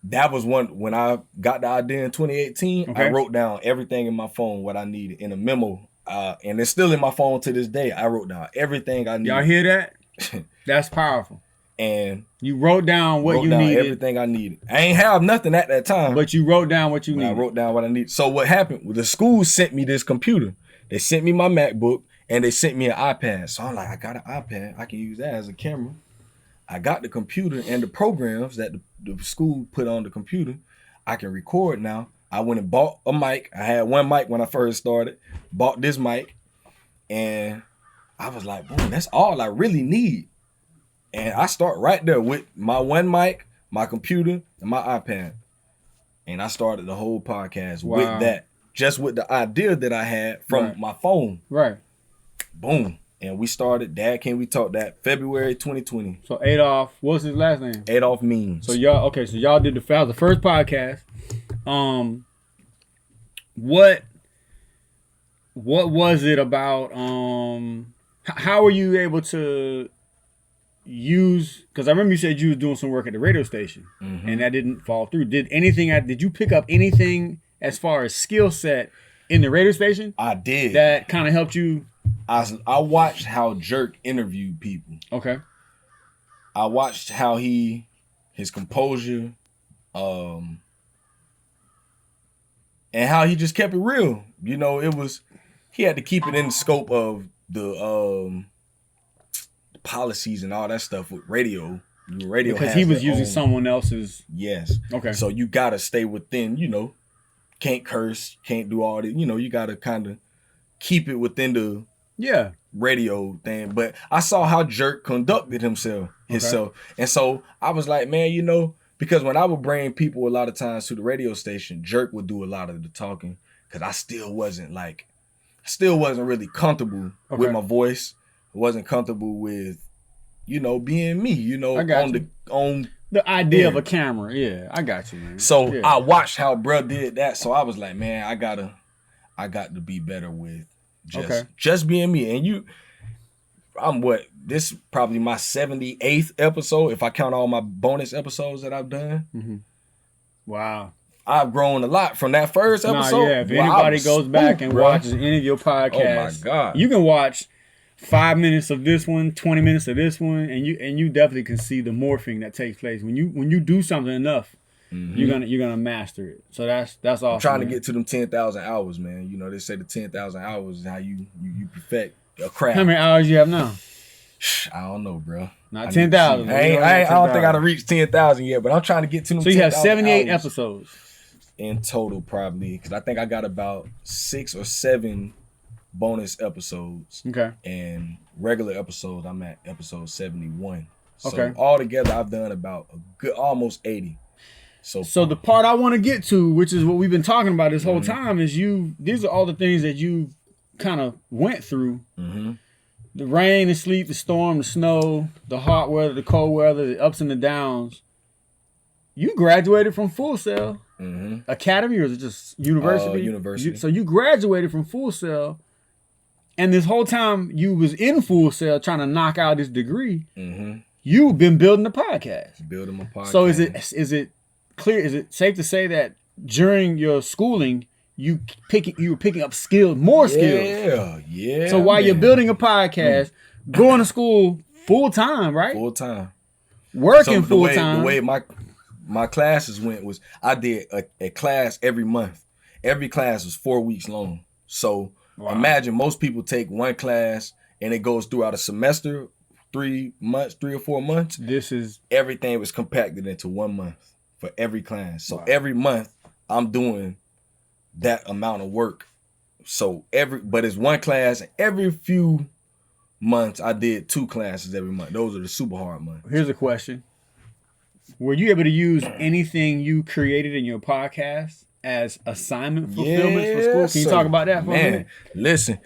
That was when I got the idea in 2018. Okay. I wrote down everything in my phone, what I needed in a memo. And it's still in my phone to this day. I wrote down everything I needed. Y'all hear that? That's powerful. And you wrote down what you needed. Everything I needed. I ain't have nothing at that time. But you wrote down what you needed. I wrote down what I needed. So what happened? Well, the school sent me this computer. They sent me my MacBook and they sent me an iPad. So I'm like, I got an iPad. I can use that as a camera. I got the computer and the programs that the school put on the computer. I can record now. I went and bought a mic. I had one mic when I first started. Bought this mic. And I was like, boom, that's all I really need. And I start right there with my one mic, my computer, and my iPad. And I started the whole podcast with that. Just with the idea that I had from my phone. Right. Boom. And we started Dad Can We Talk that February 2020. So Adolf, what's his last name? Adolf Means. So y'all did the first podcast. What was it about? How were you able to use? Because I remember you said you was doing some work at the radio station, and that didn't fall through. Did you pick up anything as far as skill set in the radio station? I did. That kind of helped you. I watched how Jerk interviewed people. Okay. I watched how his composure, and how he just kept it real. You know, he had to keep it in the scope of the policies and all that stuff with radio. Radio because he was using someone else's. Yes. Okay. So you gotta stay within. You know, can't curse, can't do all that. You know, you gotta kind of keep it within the radio thing. But I saw how Jerk conducted himself. Okay. And so I was like, man, you know. Because when I would bring people a lot of times to the radio station, Jerk would do a lot of the talking. Because I still wasn't really comfortable with my voice. I wasn't comfortable with, you know, being me, you know, on the idea of a camera. Yeah, I got you, man. So I watched how bruh did that. So I was like, man, I got to be better with just being me. And this is probably my 78th episode, if I count all my bonus episodes that I've done. Mm-hmm. Wow. I've grown a lot from that first episode. If anybody goes back and watches any of your podcasts, oh my God, you can watch 5 minutes of this one, 20 minutes of this one, and you definitely can see the morphing that takes place. When you do something enough, you're gonna master it. So that's awesome. I'm trying to get to them 10,000 hours, man. You know, they say the 10,000 hours is how you perfect a craft. How many hours you have now? I don't know, bro. Not 10,000. I don't think I've reached 10,000 yet, but I'm trying to get to them. So you have 78 episodes in total, probably, because I think I got about 6 or 7 bonus episodes. Okay. And regular episodes, I'm at episode 71. So okay. Altogether, I've done about a good almost 80. So the part I want to get to, which is what we've been talking about this whole time, is these are all the things that you kind of went through. Mm-hmm. The rain, the sleet, the storm, the snow, the hot weather, the cold weather, the ups and the downs. You graduated from Full Sail Academy, or is it just university? University. So you graduated from Full Sail, and this whole time you was in Full Sail trying to knock out this degree. Mm-hmm. You've been building a podcast. Building my podcast. So is it clear? Is it safe to say that during your schooling you were picking up more skills? Yeah. So while you're building a podcast, going to school full time, right? Full time. Working full time. The way my classes went was I did a class every month. Every class was 4 weeks long. So Imagine most people take one class and it goes throughout a semester, 3 or 4 months. Everything was compacted into 1 month for every class. So every month I'm doing that amount of work. So but it's one class, and every few months I did 2 classes every month. Those are the super hard months. Here's a question. Were you able to use anything you created in your podcast as assignment fulfillment for school? Can you talk about that for a minute? Listen,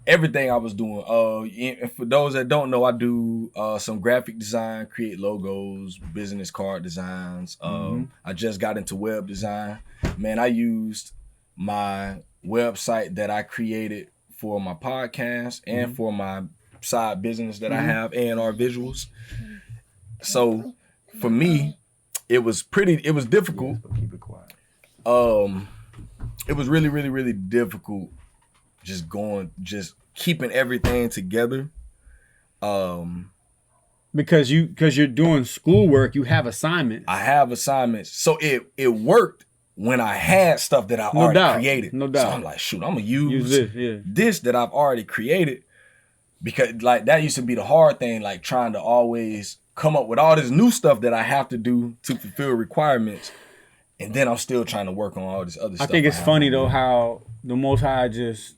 everything I was doing. And for those that don't know, I do some graphic design, create logos, business card designs. I just got into web design. Man, I used my website that I created for my podcast and for my side business that I have, A&R Visuals. So for me, it was difficult. Keep it quiet. It was really, really, really difficult just keeping everything together. Because you're doing schoolwork, you have assignments. I have assignments. So it worked when I had stuff that I already created. No doubt. So I'm like, shoot, I'm gonna use this that I've already created, because like that used to be the hard thing, like trying to always come up with all this new stuff that I have to do to fulfill requirements. And then I'm still trying to work on all this other stuff. I think it's funny though how the Most High just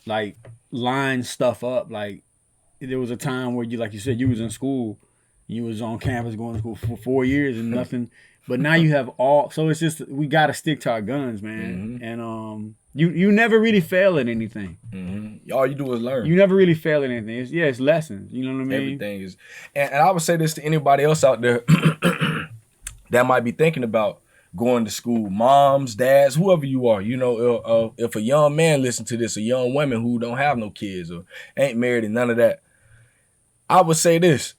like lines stuff up. Like there was a time where you, like you said, you was in school, you was on campus going to school for 4 years and nothing. But now you have so it's just, we got to stick to our guns, man. And you never really fail at anything. All you do is learn. You never really fail at anything. It's lessons. You know what I mean? Everything is. And I would say this to anybody else out there that might be thinking about going to school, moms, dads, whoever you are. You know, if a young man listen to this, a young woman who don't have no kids or ain't married and none of that, I would say this.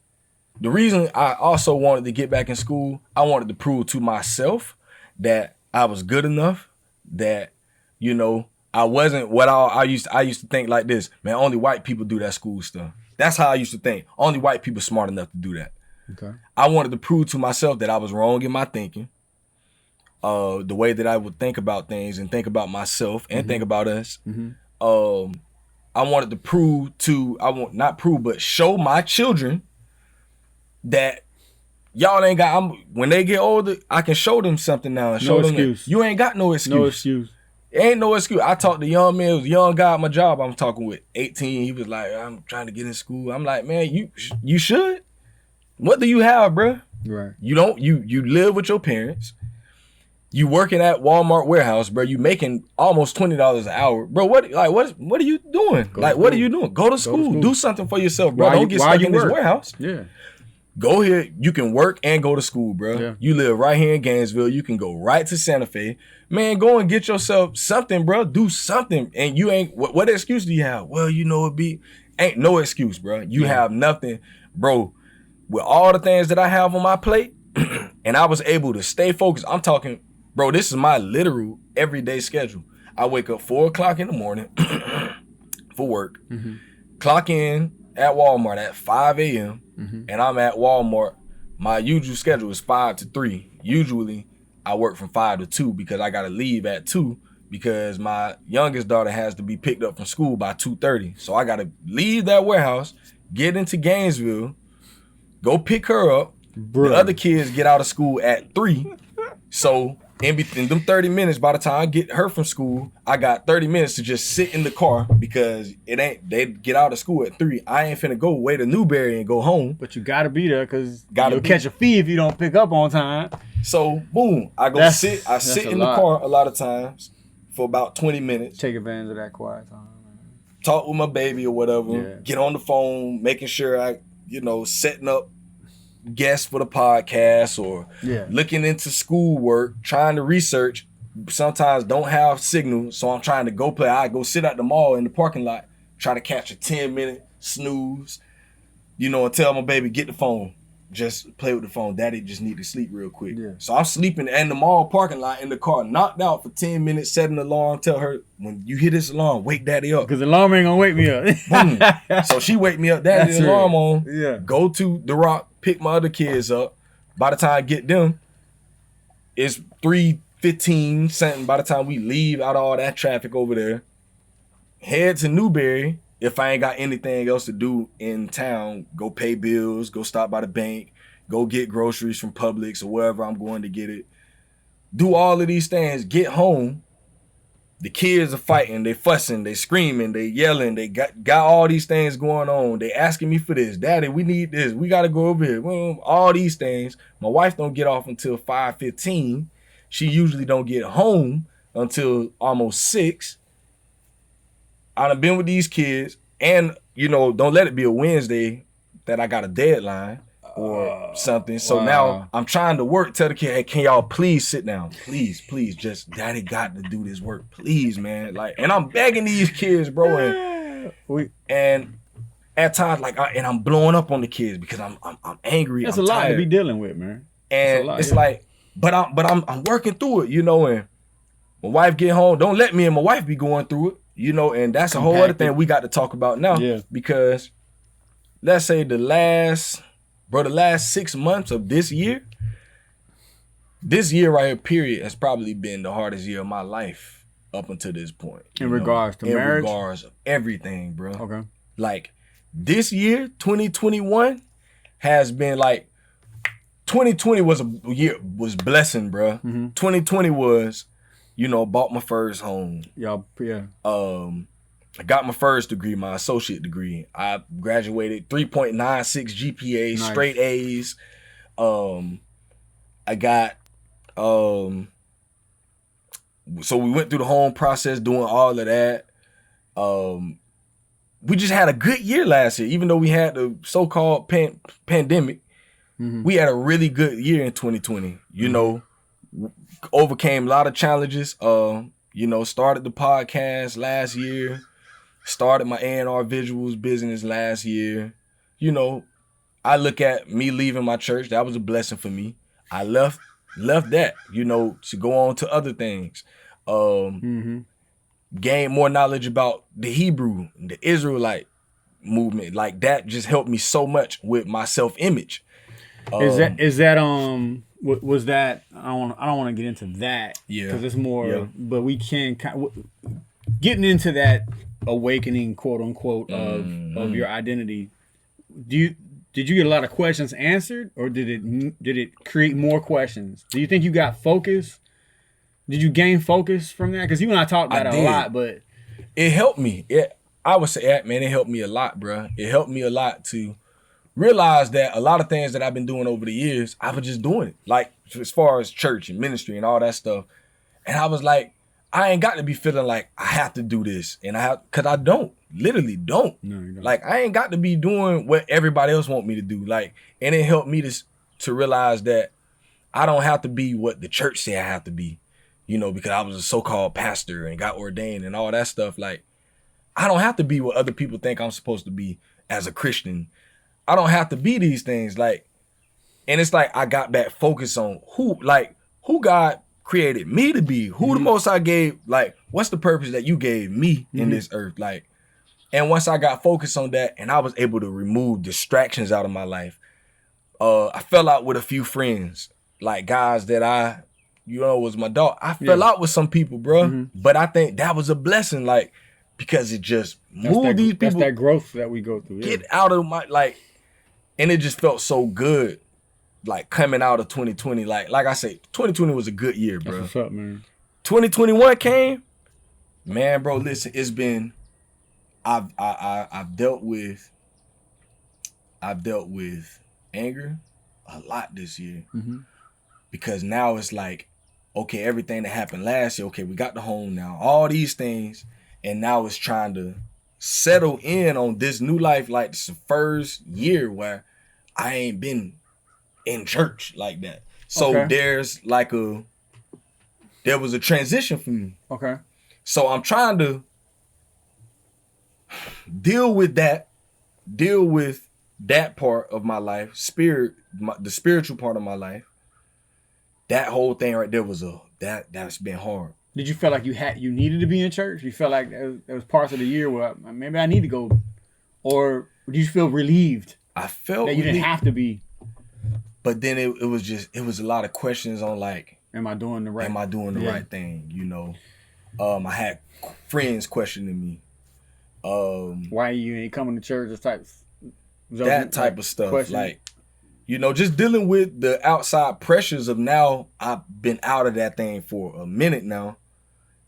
The reason I also wanted to get back in school, I wanted to prove to myself that I was good enough, that, you know, I wasn't what I used to think like this, man, only white people do that school stuff. That's how I used to think. Only white people smart enough to do that. Okay. I wanted to prove to myself that I was wrong in my thinking, the way that I would think about things and think about myself and think about us. I wanted to show my children that y'all ain't got, when they get older, I can show them something now and show them that you ain't got no excuse. No excuse. Ain't no excuse. I talked to young man, it was a young guy at my job I'm talking with, 18. He was like, I'm trying to get in school. I'm like, man, you should. What do you have, bro? Right. You live with your parents. You working at Walmart warehouse, bro. You making almost $20 an hour, bro. What are you doing? What are you doing? Go to school. Do something for yourself, bro. Don't get stuck in this warehouse. Yeah. Go here. You can work and go to school, bro. Yeah. You live right here in Gainesville. You can go right to Santa Fe. Man, go and get yourself something, bro. Do something. And you ain't, what excuse do you have? Well, you know, ain't no excuse, bro. You have nothing, bro. With all the things that I have on my plate, and I was able to stay focused. I'm talking, bro, this is my literal everyday schedule. I wake up 4 o'clock in the morning for work, clock in at Walmart at 5 a.m., and I'm at Walmart. My usual schedule is 5 to 3. Usually, I work from 5 to 2 because I got to leave at 2 because my youngest daughter has to be picked up from school by 2:30. So I got to leave that warehouse, get into Gainesville, go pick her up. Bruh. The other kids get out of school at 3. So in them 30 minutes, by the time I get her from school, I got 30 minutes to just sit in the car because they get out of school at 3. I ain't finna go way to Newberry and go home. But you gotta be there because you'll catch a fee if you don't pick up on time. So boom, I sit in the car a lot of times for about 20 minutes. Take advantage of that quiet time. Talk with my baby or whatever. Get on the phone, making sure I, setting up guests for the podcast or looking into schoolwork, trying to research. Sometimes don't have signal, so I'm trying to go play. I go sit at the mall in the parking lot, try to catch a 10-minute snooze, and tell my baby, get the phone. Just play with the phone. Daddy just need to sleep real quick. Yeah. So I'm sleeping in the mall parking lot in the car, knocked out for 10 minutes, set an alarm, tell her, when you hear this alarm, wake daddy up. Because the alarm ain't gonna wake me up. Boom. So she wake me up, daddy, the alarm on. Yeah. Go to the Rock, pick my other kids up. By the time I get them, it's 3:15 something. By the time we leave out of all that traffic over there, head to Newberry if I ain't got anything else to do in town. Go pay bills, go stop by the bank, go get groceries from Publix or wherever I'm going to get it. Do all of these things, get home. The kids are fighting, they fussing, they screaming, they yelling, they got all these things going on. They asking me for this. Daddy, we need this. We got to go over here. Well, all these things. My wife don't get off until 5:15. She usually don't get home until almost 6. I done been with these kids, and, don't let it be a Wednesday that I got a deadline or something. So now I'm trying to work. Tell the kid, hey, can y'all please sit down? Please, just Daddy got to do this work. Please, man. And I'm begging these kids, bro. And at times, and I'm blowing up on the kids because I'm angry. That's I'm a lot tired. to be dealing with, man. And it's but I'm working through it, and my wife get home. Don't let me and my wife be going through it, and that's a whole other thing we got to talk about now. Yeah. Because let's say the last 6 months of this year right here, period, has probably been the hardest year of my life up until this point. In regards to marriage? In regards of everything, bro. Okay. This year, 2021, has been 2020 was blessing, bro. Mm-hmm. 2020 was, bought my first home. Yeah. I got my first degree, my associate degree. I graduated 3.96 GPA, nice. Straight A's. I got, so we went through the home process doing all of that. We just had a good year last year, even though we had the so-called pandemic. Mm-hmm. We had a really good year in 2020. Overcame a lot of challenges. Started the podcast last year. Started my A&R visuals business last year. I look at me leaving my church. That was a blessing for me. I left that, to go on to other things. Gain more knowledge about the Hebrew, the Israelite movement. That just helped me so much with my self-image. Was that? I don't want to get into that. Yeah. Because it's more. Yeah. But we can getting into that awakening, quote unquote, of your identity. Did you get a lot of questions answered, or did it create more questions? Do you think you got focus? Did you gain focus from that? Because you and I talked about it a lot, but it helped me. I would say, man, it helped me a lot, bro. It helped me a lot to realize that a lot of things that I've been doing over the years, I was just doing it. As far as church and ministry and all that stuff. And I was like, I ain't got to be feeling like I have to do this. Because I don't. Literally don't. No, you don't. I ain't got to be doing what everybody else want me to do. And it helped me to realize that I don't have to be what the church say I have to be. Because I was a so-called pastor and got ordained and all that stuff. I don't have to be what other people think I'm supposed to be as a Christian. I don't have to be these things. And it's I got back focused on who God created me to be, who the Most High gave, what's the purpose that you gave me in this earth? And once I got focused on that and I was able to remove distractions out of my life, I fell out with a few friends, guys that was my dog. I fell out with some people, bro. But I think that was a blessing, because it just moved these people. That's that growth that we go through. Yeah. Get out of my, and it just felt so good, coming out of 2020. Like I say, 2020 was a good year, bro. That's what's up, man. 2021 came, man, bro. Listen, it's been, I've dealt with anger a lot this year, because now it's okay, everything that happened last year, okay, we got the home now, all these things, and now it's trying to settle in on this new life. It's the first year where I ain't been in church like that. So there's there was a transition for me. Okay. So I'm trying to deal with that part of my life, the spiritual part of my life. That whole thing right there that's been hard. Did you feel like you needed to be in church? You felt like there was parts of the year where maybe I need to go, or did you feel relieved? I felt that you didn't have to be. But then it was a lot of questions on am I doing the right thing? I had friends questioning me. Why you ain't coming to church? That type of stuff. Question. Like, you know, just dealing with the outside pressures of now. I've been out of that thing for a minute now.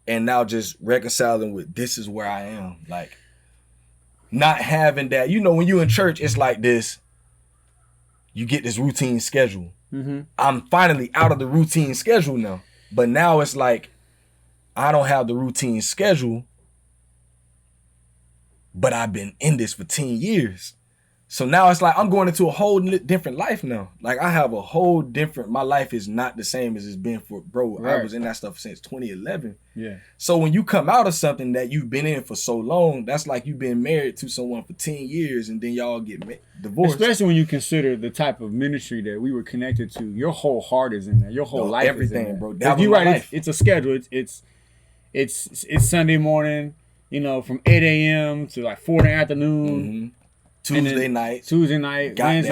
And now just reconciling with this is where I am. Like, not having that. You know, when you're in church, it's like this. You get this routine schedule. Mm-hmm. I'm finally out of the routine schedule now. But now it's like, I don't have the routine schedule, but I've been in this for 10 years. So now it's like I'm going into a whole different life now. Like I have a whole different, my life is not the same as it's been for, bro. Right. I was in that stuff since 2011. Yeah. So when you come out of something that you've been in for so long, that's like you've been married to someone for 10 years and then y'all get divorced. Especially when you consider the type of ministry that we were connected to. Your whole heart is in there. Your whole life everything, is in there. Bro. That was you're my right. life. It's a schedule. It's Sunday morning, you know, from 8 a.m. to like 4 in the afternoon. Mm-hmm. Tuesday night, Wednesday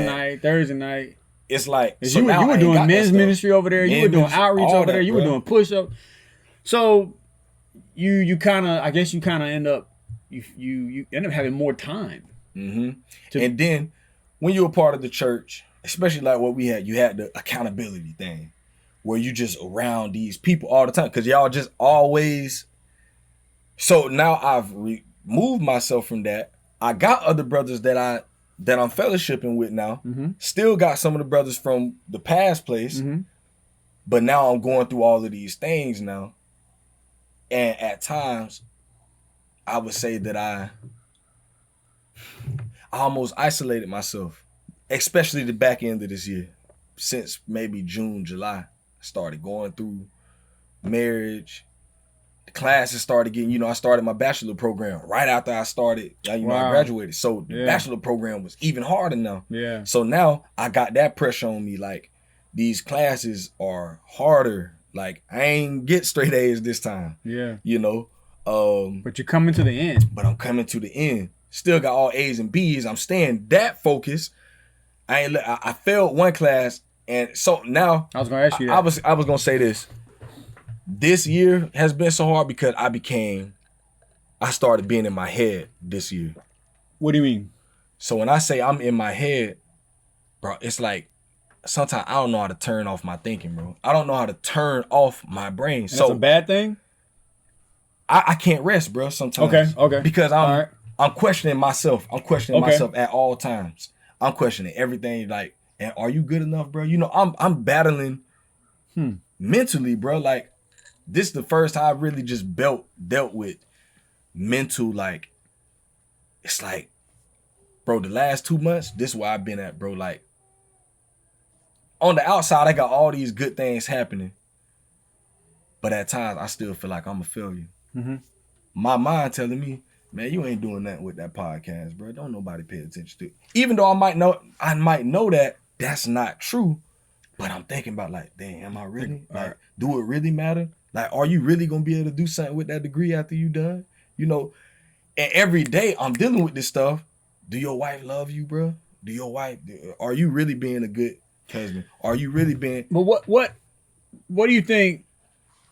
night, Thursday night. It's like so you were doing men's ministry over there. You were doing outreach over there. You were doing push-up. So you kind of, I guess you kind of end up having more time. Mm-hmm. And then when you're a part of the church, especially like what we had, you had the accountability thing where you just around these people all the time because y'all just always. So now I've removed myself from that. I got other brothers that I'm fellowshipping with now. Mm-hmm. Still got some of the brothers from the past place. Mm-hmm. But now I'm going through all of these things now. And at times, I would say that I almost isolated myself, especially the back end of this year. Since maybe June, July, I started going through marriage. The classes started getting, I started my bachelor program right after I started, I graduated. So the bachelor program was even harder now. Yeah. So now I got that pressure on me. Like these classes are harder. Like I ain't get straight A's this time. Yeah. But you're coming to the end. But I'm coming to the end. Still got all A's and B's. I'm staying that focused. I failed one class, and so now I was gonna ask you that. I was gonna say this. This year has been so hard because I started being in my head this year. What do you mean? So when I say I'm in my head, bro, it's like sometimes I don't know how to turn off my thinking, bro. I don't know how to turn off my brain. And that's a bad thing? I can't rest, bro, sometimes. Okay. Because I'm questioning myself. I'm questioning myself at all times. I'm questioning everything. Like, and are you good enough, bro? I'm battling mentally, bro. Like, this is the first time I really just dealt with mental, like, it's like, bro, the last 2 months, this is where I've been at, bro. Like, on the outside, I got all these good things happening. But at times, I still feel like I'm a failure. Mm-hmm. My mind telling me, man, you ain't doing nothing with that podcast, bro. Don't nobody pay attention to it. Even though I might know that that's not true, but I'm thinking about like, dang, am I really? Like, do it really matter? Like, are you really gonna be able to do something with that degree after you done? And every day I'm dealing with this stuff. Do your wife love you, bro? Are you really being a good husband? Are you really being? But what do you think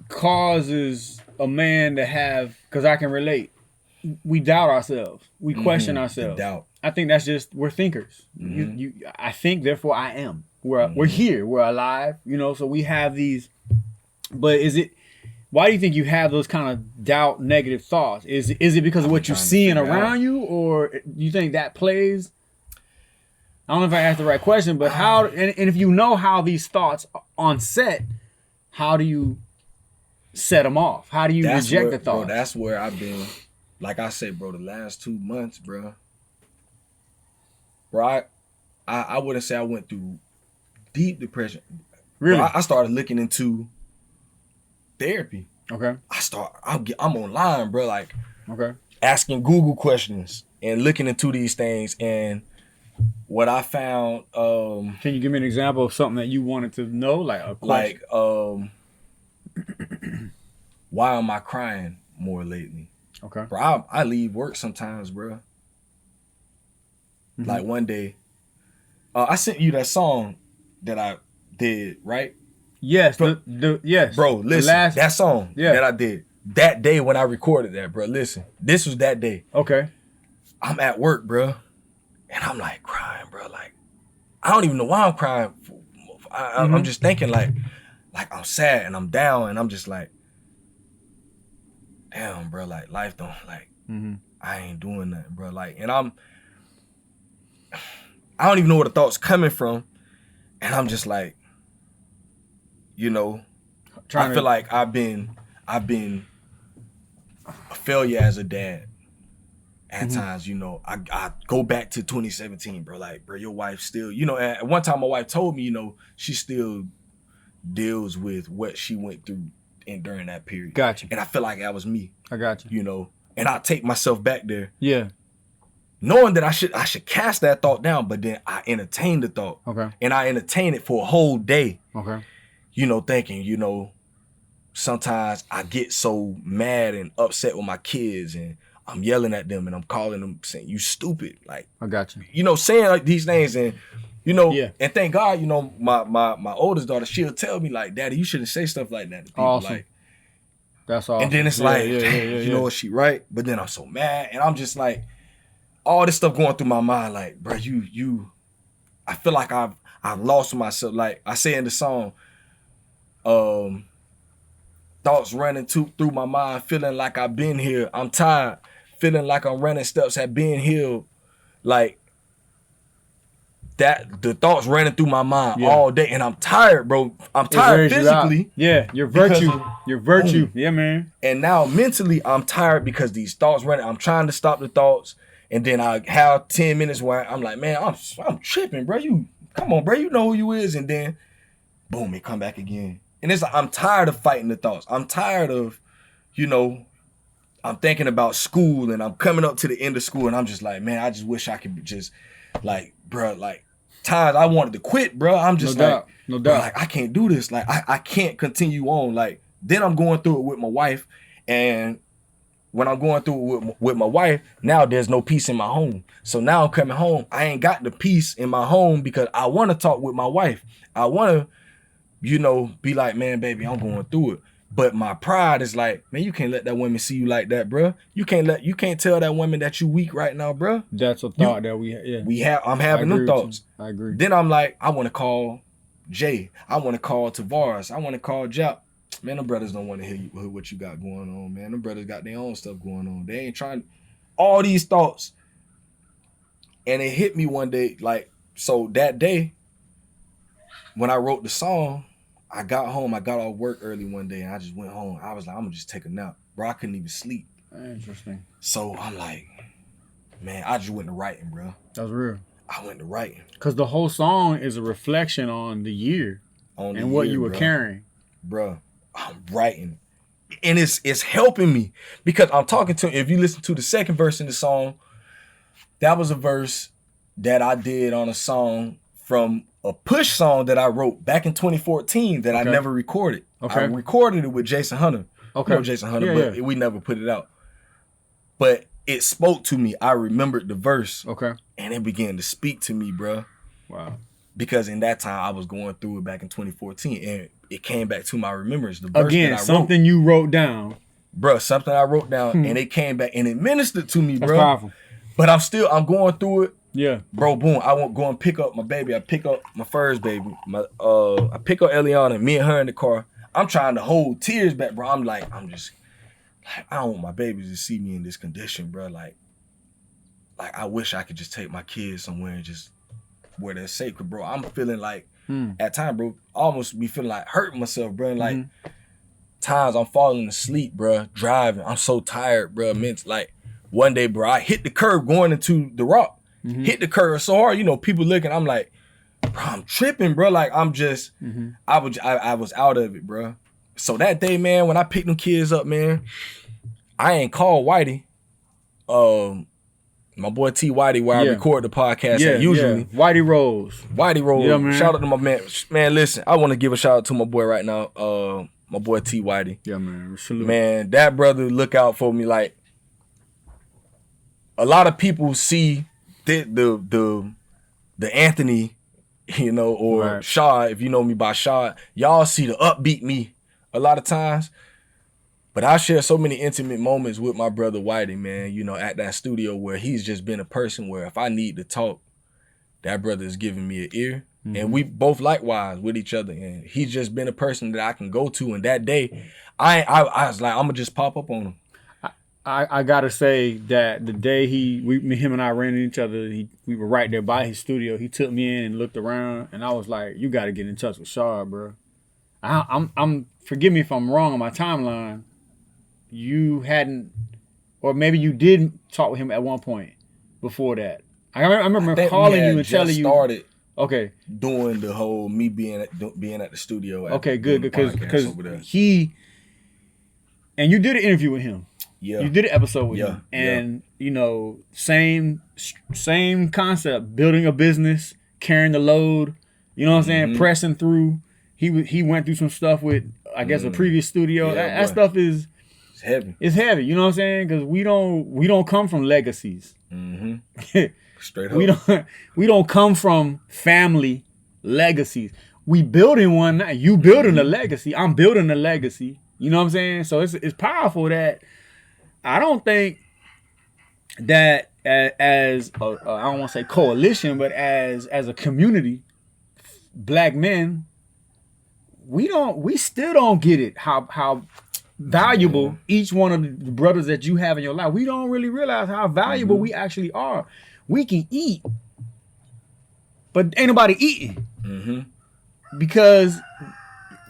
causes a man to have? Because I can relate. We doubt ourselves. We question ourselves. Doubt. I think that's just we're thinkers. Mm-hmm. I think, therefore I am. We're here. We're alive. So we have these. But why do you think you have those kind of doubt, negative thoughts? Is it because of what you're seeing around you, or do you think that plays? I don't know if I asked the right question, but how? And if you know how these thoughts on set, how do you set them off? How do you reject the thoughts? Bro, that's where I've been. Like I said, bro, the last 2 months, bro. Bro, I wouldn't say I went through deep depression. Really? Bro, I started looking into therapy. Okay. I'm online, bro, like asking Google questions and looking into these things. And what I found, can you give me an example of something that you wanted to know, like a question? Why am I crying more lately? Okay. Bro, I leave work sometimes, bro. Like one day, I sent you that song that I did, right? Yes. Yes. Bro, listen, that song that I did that day when I recorded that, bro. Listen, this was that day. Okay. I'm at work, bro, and I'm like crying, bro. Like I don't even know why I'm crying. I'm just thinking like I'm sad and I'm down and I'm just like, damn, bro. Like life don't like. I ain't doing nothing, bro. Like, and I don't even know where the thoughts coming from, and I'm just like, you know, I feel like I've been a failure as a dad. At times, you know, I go back to 2017, bro. Like, bro, your wife still, you know, at one time my wife told me, you know, she still deals with what she went through during that period. Gotcha. And I feel like that was me. I got you. You know, and I take myself back there. Yeah. Knowing that I should cast that thought down, but then I entertained the thought. Okay. And I entertained it for a whole day. Okay. You know, thinking, you know, sometimes I get so mad and upset with my kids and I'm yelling at them and I'm calling them saying, you stupid. Like, I got you. You know, saying like these things and, you know, Yeah. and thank God, you know, my oldest daughter, she'll tell me like, Daddy, you shouldn't say stuff like that to people. Awesome. Like, that's awesome. And then it's you know what, she right? But then I'm so mad and I'm just like, all this stuff going through my mind, like, bro, I feel like I've lost myself. Like I say in the song, thoughts running through my mind, feeling like I've been here. I'm tired, feeling like I'm running steps have been healed. Like that, the thoughts running through my mind all day, and I'm tired, bro. I'm tired physically. Yeah, your virtue. Yeah, man. And now mentally, I'm tired because these thoughts running. I'm trying to stop the thoughts, and then I have 10 minutes where I'm like, man, I'm tripping, bro. You come on, bro. You know who you is, and then boom, it come back again. And it's like, I'm tired of fighting the thoughts. I'm tired of, you know, I'm thinking about school and I'm coming up to the end of school and I'm just like, man, I just wish I could just like, bro, like times I wanted to quit, bro. I'm just no doubt. Bro, like I can't do this. Like I can't continue on. Like then I'm going through it with my wife, and when I'm going through it with my wife, now there's no peace in my home. So now I'm coming home. I ain't got the peace in my home because I want to talk with my wife. I want to, you know, be like, man, baby, I'm going through it. But my pride is like, man, you can't let that woman see you like that, bro. You can't tell that woman that you weak right now, bro. That's a thought that we have. I'm having them thoughts. I agree. Then I'm like, I want to call Jay. I want to call Tavares. I want to call Jap. Man, them brothers don't want to hear what you got going on, man. Them brothers got their own stuff going on. They ain't trying. All these thoughts. And it hit me one day, like, so that day, when I wrote the song, I got home. I got off work early one day, and I just went home. I was like, I'm going to just take a nap. Bro, I couldn't even sleep. Interesting. So I'm like, man, I just went to writing, bro. That's real. I went to writing. Because the whole song is a reflection on the year and what you were carrying. Bro, I'm writing. And it's helping me because I'm talking to, if you listen to the second verse in the song, that was a verse that I did on a song from a push song that I wrote back in 2014 that I never recorded. I recorded it with Jason Hunter. You know Jason Hunter, but we never put it out. But it spoke to me. I remembered the verse. And it began to speak to me, bro. Wow. Because in that time I was going through it back in 2014 and it came back to my remembrance. The verse again, that I something wrote, you wrote down. Bro, something I wrote down and it came back and it ministered to me, That's bro. powerful. But I'm going through it. Yeah. Bro, boom. I won't go and pick up my baby. I pick up my first baby. I pick up Eliana, me and her in the car. I'm trying to hold tears back, bro. I'm just like, I don't want my babies to see me in this condition, bro. Like I wish I could just take my kids somewhere and just where they're sacred, bro. I'm feeling like at times, bro, almost be feeling like hurting myself, bro. And like times I'm falling asleep, bro, driving. I'm so tired, bro. Like one day, bro, I hit the curb going into the rock. Hit the curb so hard, you know, people looking. I'm like, bro, I'm tripping, bro. Like I'm just, I was out of it, bro. So that day, man, when I picked them kids up, man, I ain't called Whitey. My boy T Whitey, where I record the podcast at usually. Whitey Rose. Yeah, man. Shout out to my man. Man, listen, I want to give a shout out to my boy right now. My boy T Whitey. Yeah, man. Salute. Man, that brother look out for me. Like a lot of people see the Anthony, you know, or Shaw, if you know me by Shaw, y'all see the upbeat me a lot of times. But I share so many intimate moments with my brother Whitey, man, you know, at that studio where he's just been a person where if I need to talk, that brother is giving me an ear. And we both likewise with each other. And he's just been a person that I can go to. And that day, I was like, I'm going to just pop up on him. I gotta say that the day him and I ran into each other, we were right there by his studio. He took me in and looked around, and I was like, "You got to get in touch with Shard, bro." I'm forgive me if I'm wrong on my timeline. You hadn't, or maybe you did talk with him at one point before that. I remember calling you and telling you. Started okay. Doing the whole me being at the studio. Okay, good because and you did an interview with him. Yeah. You did an episode with him. And, you know, same concept, building a business, carrying the load, you know what I'm saying, pressing through. He went through some stuff with, I guess, a previous studio. That stuff is it's heavy. It's heavy, you know what I'm saying? Because we don't come from legacies. Straight up. We don't come from family legacies. We building one now. You building a legacy. I'm building a legacy. You know what I'm saying? So it's powerful that I don't think that as I don't want to say coalition, but as a community, black men, we still don't get it how valuable each one of the brothers that you have in your life. We don't really realize how valuable we actually are. We can eat, but ain't nobody eating because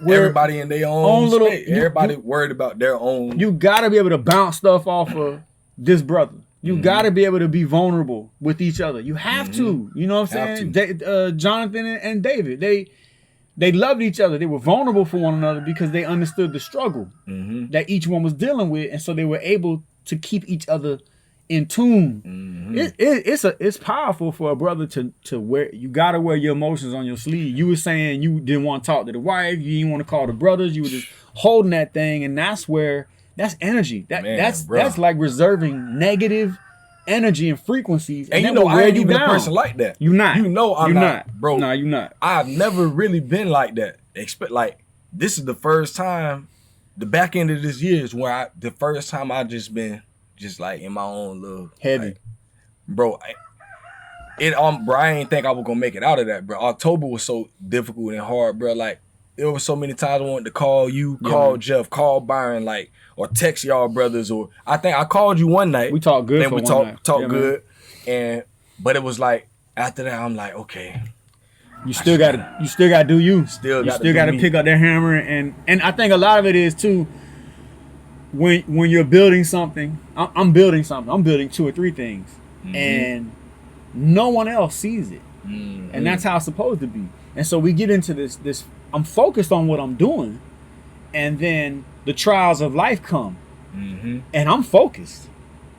everybody in their own little state. Everybody worried about their own. You gotta be able to bounce stuff off of this brother. You gotta be able to be vulnerable with each other. You have to. You know what I'm saying? Jonathan and David, they loved each other. They were vulnerable for one another because they understood the struggle that each one was dealing with, and so they were able to keep each other in tune. It's powerful for a brother to wear. You gotta wear your emotions on your sleeve. You were saying you didn't want to talk to the wife. You didn't want to call the brothers. You were just holding that thing, and that's energy. That's like reserving negative energy and frequencies. And you know, I ain't even a person like that. You not. You know, I'm not, bro. No, you not. I've never really been like that. Like this is the first time. The back end of this year is where the first time I just been. Just like in my own little heavy, like, bro. Bro, I ain't think I was gonna make it out of that, bro. October was so difficult and hard, bro. Like there was so many times I wanted to call you, call Jeff, call Byron, like or text y'all brothers, or I think I called you one night. We talked good. And we talked good, but it was like after that I'm like, okay. You still gotta do you. Still gotta pick up that hammer and I think a lot of it is too. When you're building something, I'm building something. I'm building 2 or 3 things, and no one else sees it, and that's how it's supposed to be. And so we get into this. I'm focused on what I'm doing, and then the trials of life come, and I'm focused,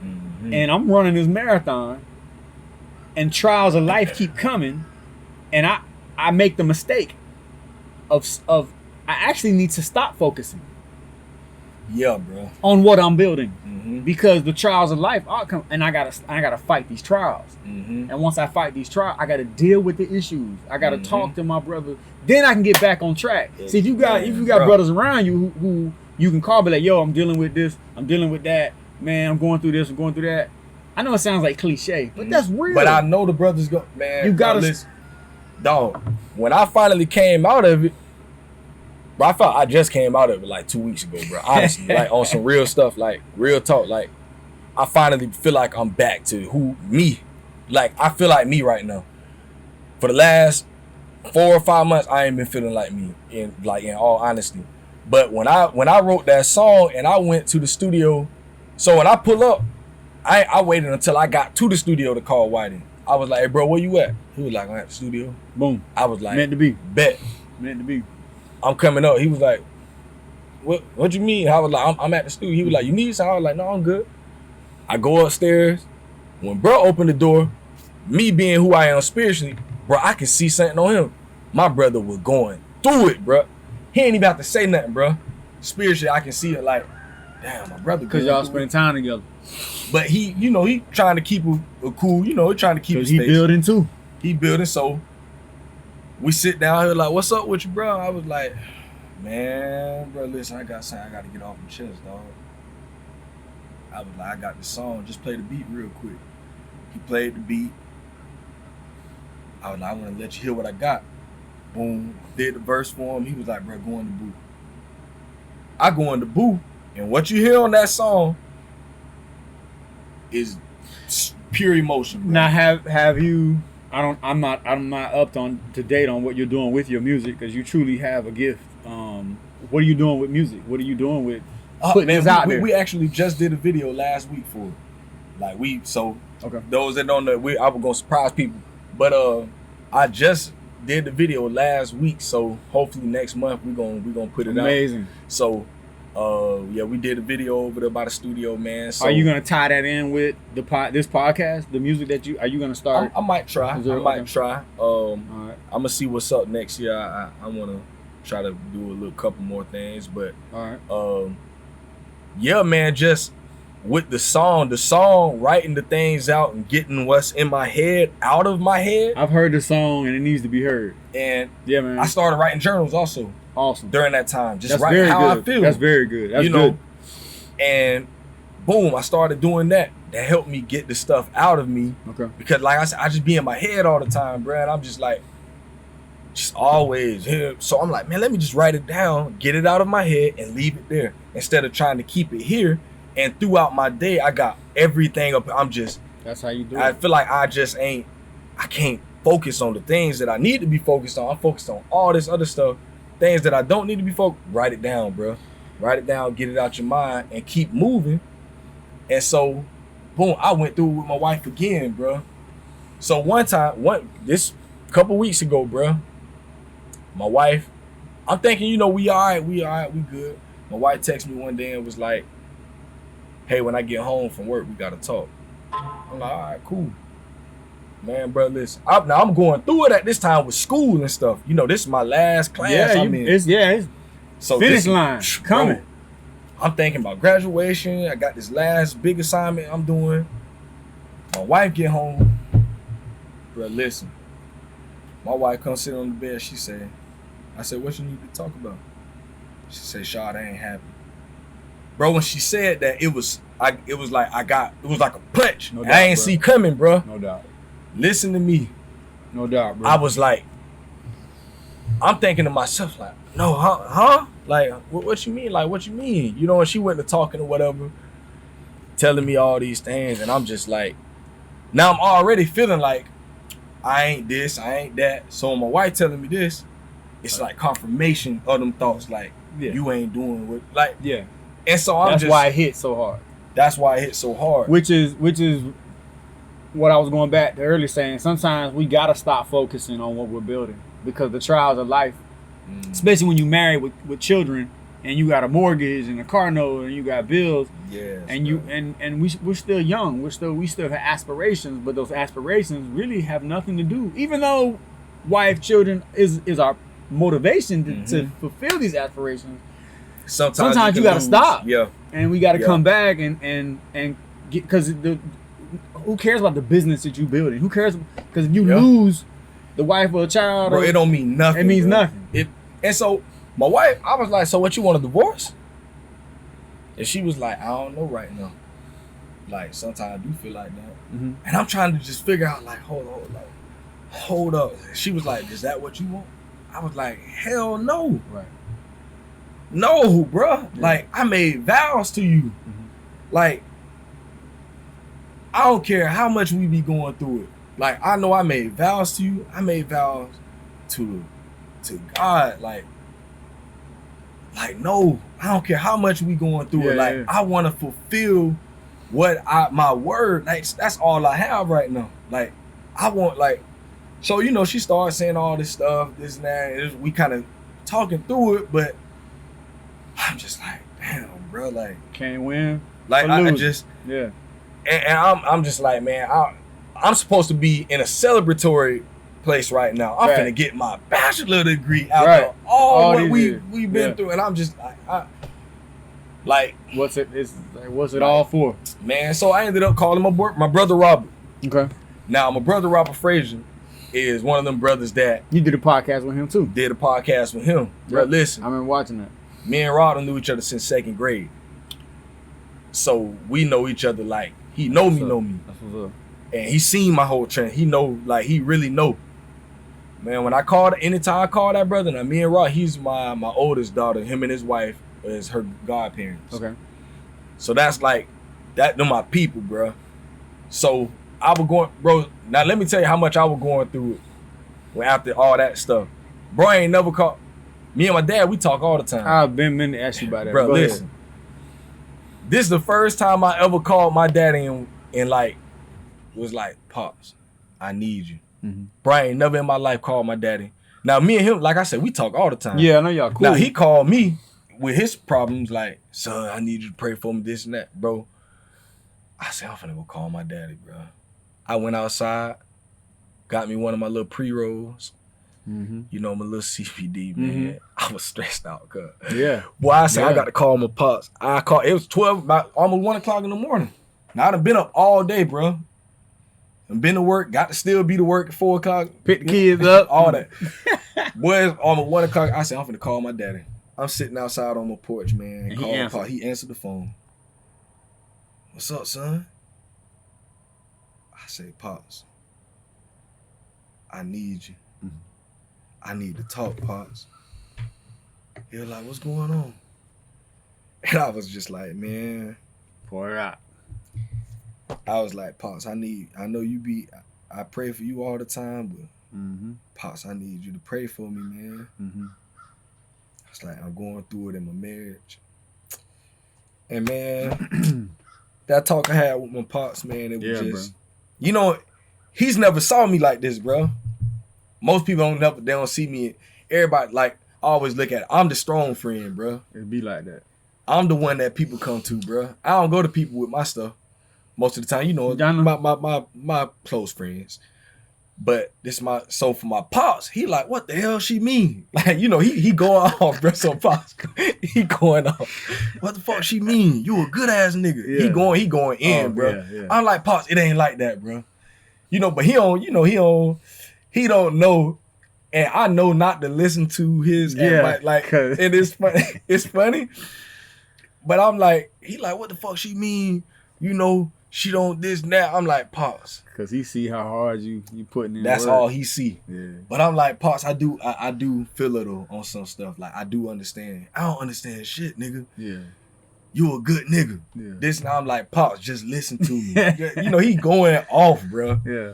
and I'm running this marathon, and trials of life keep coming, and I make the mistake of I actually need to stop focusing. Yeah, bro. On what I'm building, because the trials of life are coming, and I gotta fight these trials. And once I fight these trials, I gotta deal with the issues. I gotta talk to my brother. Then I can get back on track. See, if you got brothers around you who you can call, be like, yo, I'm dealing with this, I'm dealing with that, man, I'm going through this, I'm going through that. I know it sounds like cliche, but that's real. But I know the brothers go, man. You gotta listen, dog. When I finally came out of it. Bro, I felt I just came out of it like 2 weeks ago, bro. Honestly, like on some real stuff, like real talk. Like I finally feel like I'm back to me. Like I feel like me right now. For the last 4 or 5 months, I ain't been feeling like me. In all honesty. But when I wrote that song and I went to the studio, so when I pull up, I waited until I got to the studio to call Whitey. I was like, hey, bro, where you at? He was like, I'm at the studio. Boom. I was like, meant to be. Bet. Meant to be. I'm coming up. He was like, what you mean? I was like, I'm at the studio. He was like, you need something? I was like, no, I'm good. I go upstairs. When bro opened the door, me being who I am spiritually, bro, I could see something on him. My brother was going through it, bro. He ain't even have to say nothing, bro. Spiritually, I can see it like, damn, my brother. Because y'all spending time together. But he trying to keep a cool, he trying to keep his space. He building too. He building, so we sit down here like, what's up with you, bro? I was like, Man, bro, listen, I got something I got to get off my chest, dog. I was like, I got the song. Just play the beat real quick. He played the beat. I was like, I want to let you hear what I got. Boom. Did the verse for him. He was like, bro, go in the booth. I go in the booth, and what you hear on that song is pure emotion, bro. Now, have you? I'm not up to date on what you're doing with your music, because you truly have a gift. What are you doing with music? What are you doing with putting this out there? We actually just did a video last week for it. Like okay. Those that don't know, I was gonna surprise people, but I just did the video last week, so hopefully next month we gonna put it out. Amazing. So yeah, we did a video over there by the studio, man. So are you gonna tie that in with this podcast, the music that are you gonna start? I might try. Right. I'm gonna see what's up next year. I wanna try to do a couple more things, but all right. Yeah, man, just with the song writing the things out and getting what's in my head out of my head. I've heard the song and it needs to be heard. And yeah, man, I started writing journals also. Awesome. During that time, just That's writing how good. I feel. That's very good. That's good. And boom, I started doing that. That helped me get the stuff out of me. Okay. Because like I said, I just be in my head all the time, bro. And I'm just like, just always here. So I'm like, man, let me just write it down, get it out of my head, and leave it there instead of trying to keep it here. And throughout my day, I got everything up. That's how you do it. I feel like I can't focus on the things that I need to be focused on. I'm focused on all this other stuff. Things that I don't need to be focused. Write it down, bro. Write it down, get it out your mind, and keep moving. And so, boom, I went through it with my wife again, bro. So this couple weeks ago, bro, my wife, I'm thinking, we all right, we good. My wife texted me one day and was like, hey, when I get home from work, we gotta talk. I'm like, all right, cool. Man, bro, listen. Now I'm going through it at this time with school and stuff. This is my last class I'm in. It's so finish line coming. Bro, I'm thinking about graduation. I got this last big assignment I'm doing. My wife get home. Bro, listen. My wife comes sit on the bed. I said, what you need to talk about? She said, Shawty, I ain't happy. Bro, when she said that, it was like a punch. No doubt, I ain't see coming, bro. No doubt. Listen to me. No doubt, bro. I was like, I'm thinking to myself, like, no, huh? Like, what you mean? Like, what you mean? And she went to talking or whatever, telling me all these things, and I'm just like, now I'm already feeling like I ain't this, I ain't that. So my wife telling me this, it's like confirmation of them thoughts, like, you ain't doing what, like, yeah. And so that's why it hit so hard. That's why it hit so hard. Which is what I was going back to earlier saying. Sometimes we gotta stop focusing on what we're building, because the trials of life, especially when you marry with children and you got a mortgage and a car note and you got bills. Yes. And we're still young. We still have aspirations, but those aspirations really have nothing to do. Even though wife, children is our motivation to fulfill these aspirations. Sometimes you gotta stop. Yeah. And we gotta come back and get, because who cares about the business that you're building? Who cares? Because if you lose the wife or a child, bro, it don't mean nothing. It means nothing. And so my wife, I was like, so what, you want a divorce? And she was like, I don't know right now. Like, sometimes I do feel like that. Mm-hmm. And I'm trying to just figure out, like, hold up. She was like, is that what you want? I was like, hell no. Right. No, bro. Yeah. Like, I made vows to you. Mm-hmm. Like, I don't care how much we be going through it. Like, I know I made vows to you. I made vows to God. Like, no, I don't care how much we going through it. Like, I want to fulfill my word. Like, that's all I have right now. Like, I want, like, so, she started saying all this stuff, this and that. We kind of talking through it, but I'm just like, damn, bro, like, can't win. Like, I just, and I'm just like, man, I'm supposed to be in a celebratory place right now. I'm finna get my bachelor degree out of all what we've been through, and I'm just like, what's it all for, man? So I ended up calling my brother Robert. Okay. Now my brother Robert Frazier, is one of them brothers that you did a podcast with him too. Did a podcast with him. Bro, listen. I remember watching that. Me and Rod knew each other since second grade. So we know each other like he know me. That's what's up. And he seen my whole trend. He know, like he really know. Man, when anytime I call that brother, now me and Rod, he's my oldest daughter. Him and his wife is her godparents. Okay. So that's like, they're my people, bro. So I was going, bro, now let me tell you how much I was going through it after all that stuff. Bro, I ain't never called, me and my dad, we talk all the time. I've been meaning to ask you about that. Bro, listen. This is the first time I ever called my daddy and like, was like, Pops, I need you. Mm-hmm. Bro, I ain't never in my life called my daddy. Now, me and him, like I said, we talk all the time. Yeah, I know y'all cool. Now, he called me with his problems, like, son, I need you to pray for me, this and that, bro. I said, I'm finna go call my daddy, bro. I went outside, got me one of my little pre-rolls. Mm-hmm. You know, my little CBD, man. Mm-hmm. I was stressed out, cuz. Yeah. Boy, I said, I got to call my pops. It was 12, about almost 1 o'clock in the morning. Now, I done been up all day, bro. And been to work, got to still be to work at 4 o'clock. Pick the kids up. All that. Boy, it's almost 1 o'clock. I said, I'm finna call my daddy. I'm sitting outside on my porch, man. He answered the phone. What's up, son? I said, Pops, I need you. Mm-hmm. I need to talk, Pops. He was like, what's going on? And I was just like, man. Pour it out. I was like, Pops, I know I pray for you all the time, but mm-hmm. Pops, I need you to pray for me, man. Mm-hmm. I was like, I'm going through it in my marriage. And man, that talk I had with my Pops, man, it was just, bro. You know, he's never saw me like this, bro. Most people they don't see me. Everybody, like, always look at it. I'm the strong friend, bro. It be like that. I'm the one that people come to, bro. I don't go to people with my stuff. Most of the time, you know, my close friends. But so for my Pops, he like, what the hell she mean? Like, you know, he going off, bro. So Pops, he going off. What the fuck she mean? You a good ass nigga. Yeah. He going in, bro. Yeah, yeah. I'm like, Pops, it ain't like that, bro. You know, but he don't know. And I know not to listen to his advice. Like, and it's funny. It's funny. But I'm like, he like, what the fuck she mean? You know, she don't this and that. I'm like, Pops. Cause he see how hard you putting in. That's work. all he see. Yeah. But I'm like, Pops, I do feel it on some stuff. Like, I do understand. I don't understand shit, nigga. Yeah. You a good nigga. Yeah. This now I'm like, Pops, just listen to me. You know, he going off, bro. Yeah.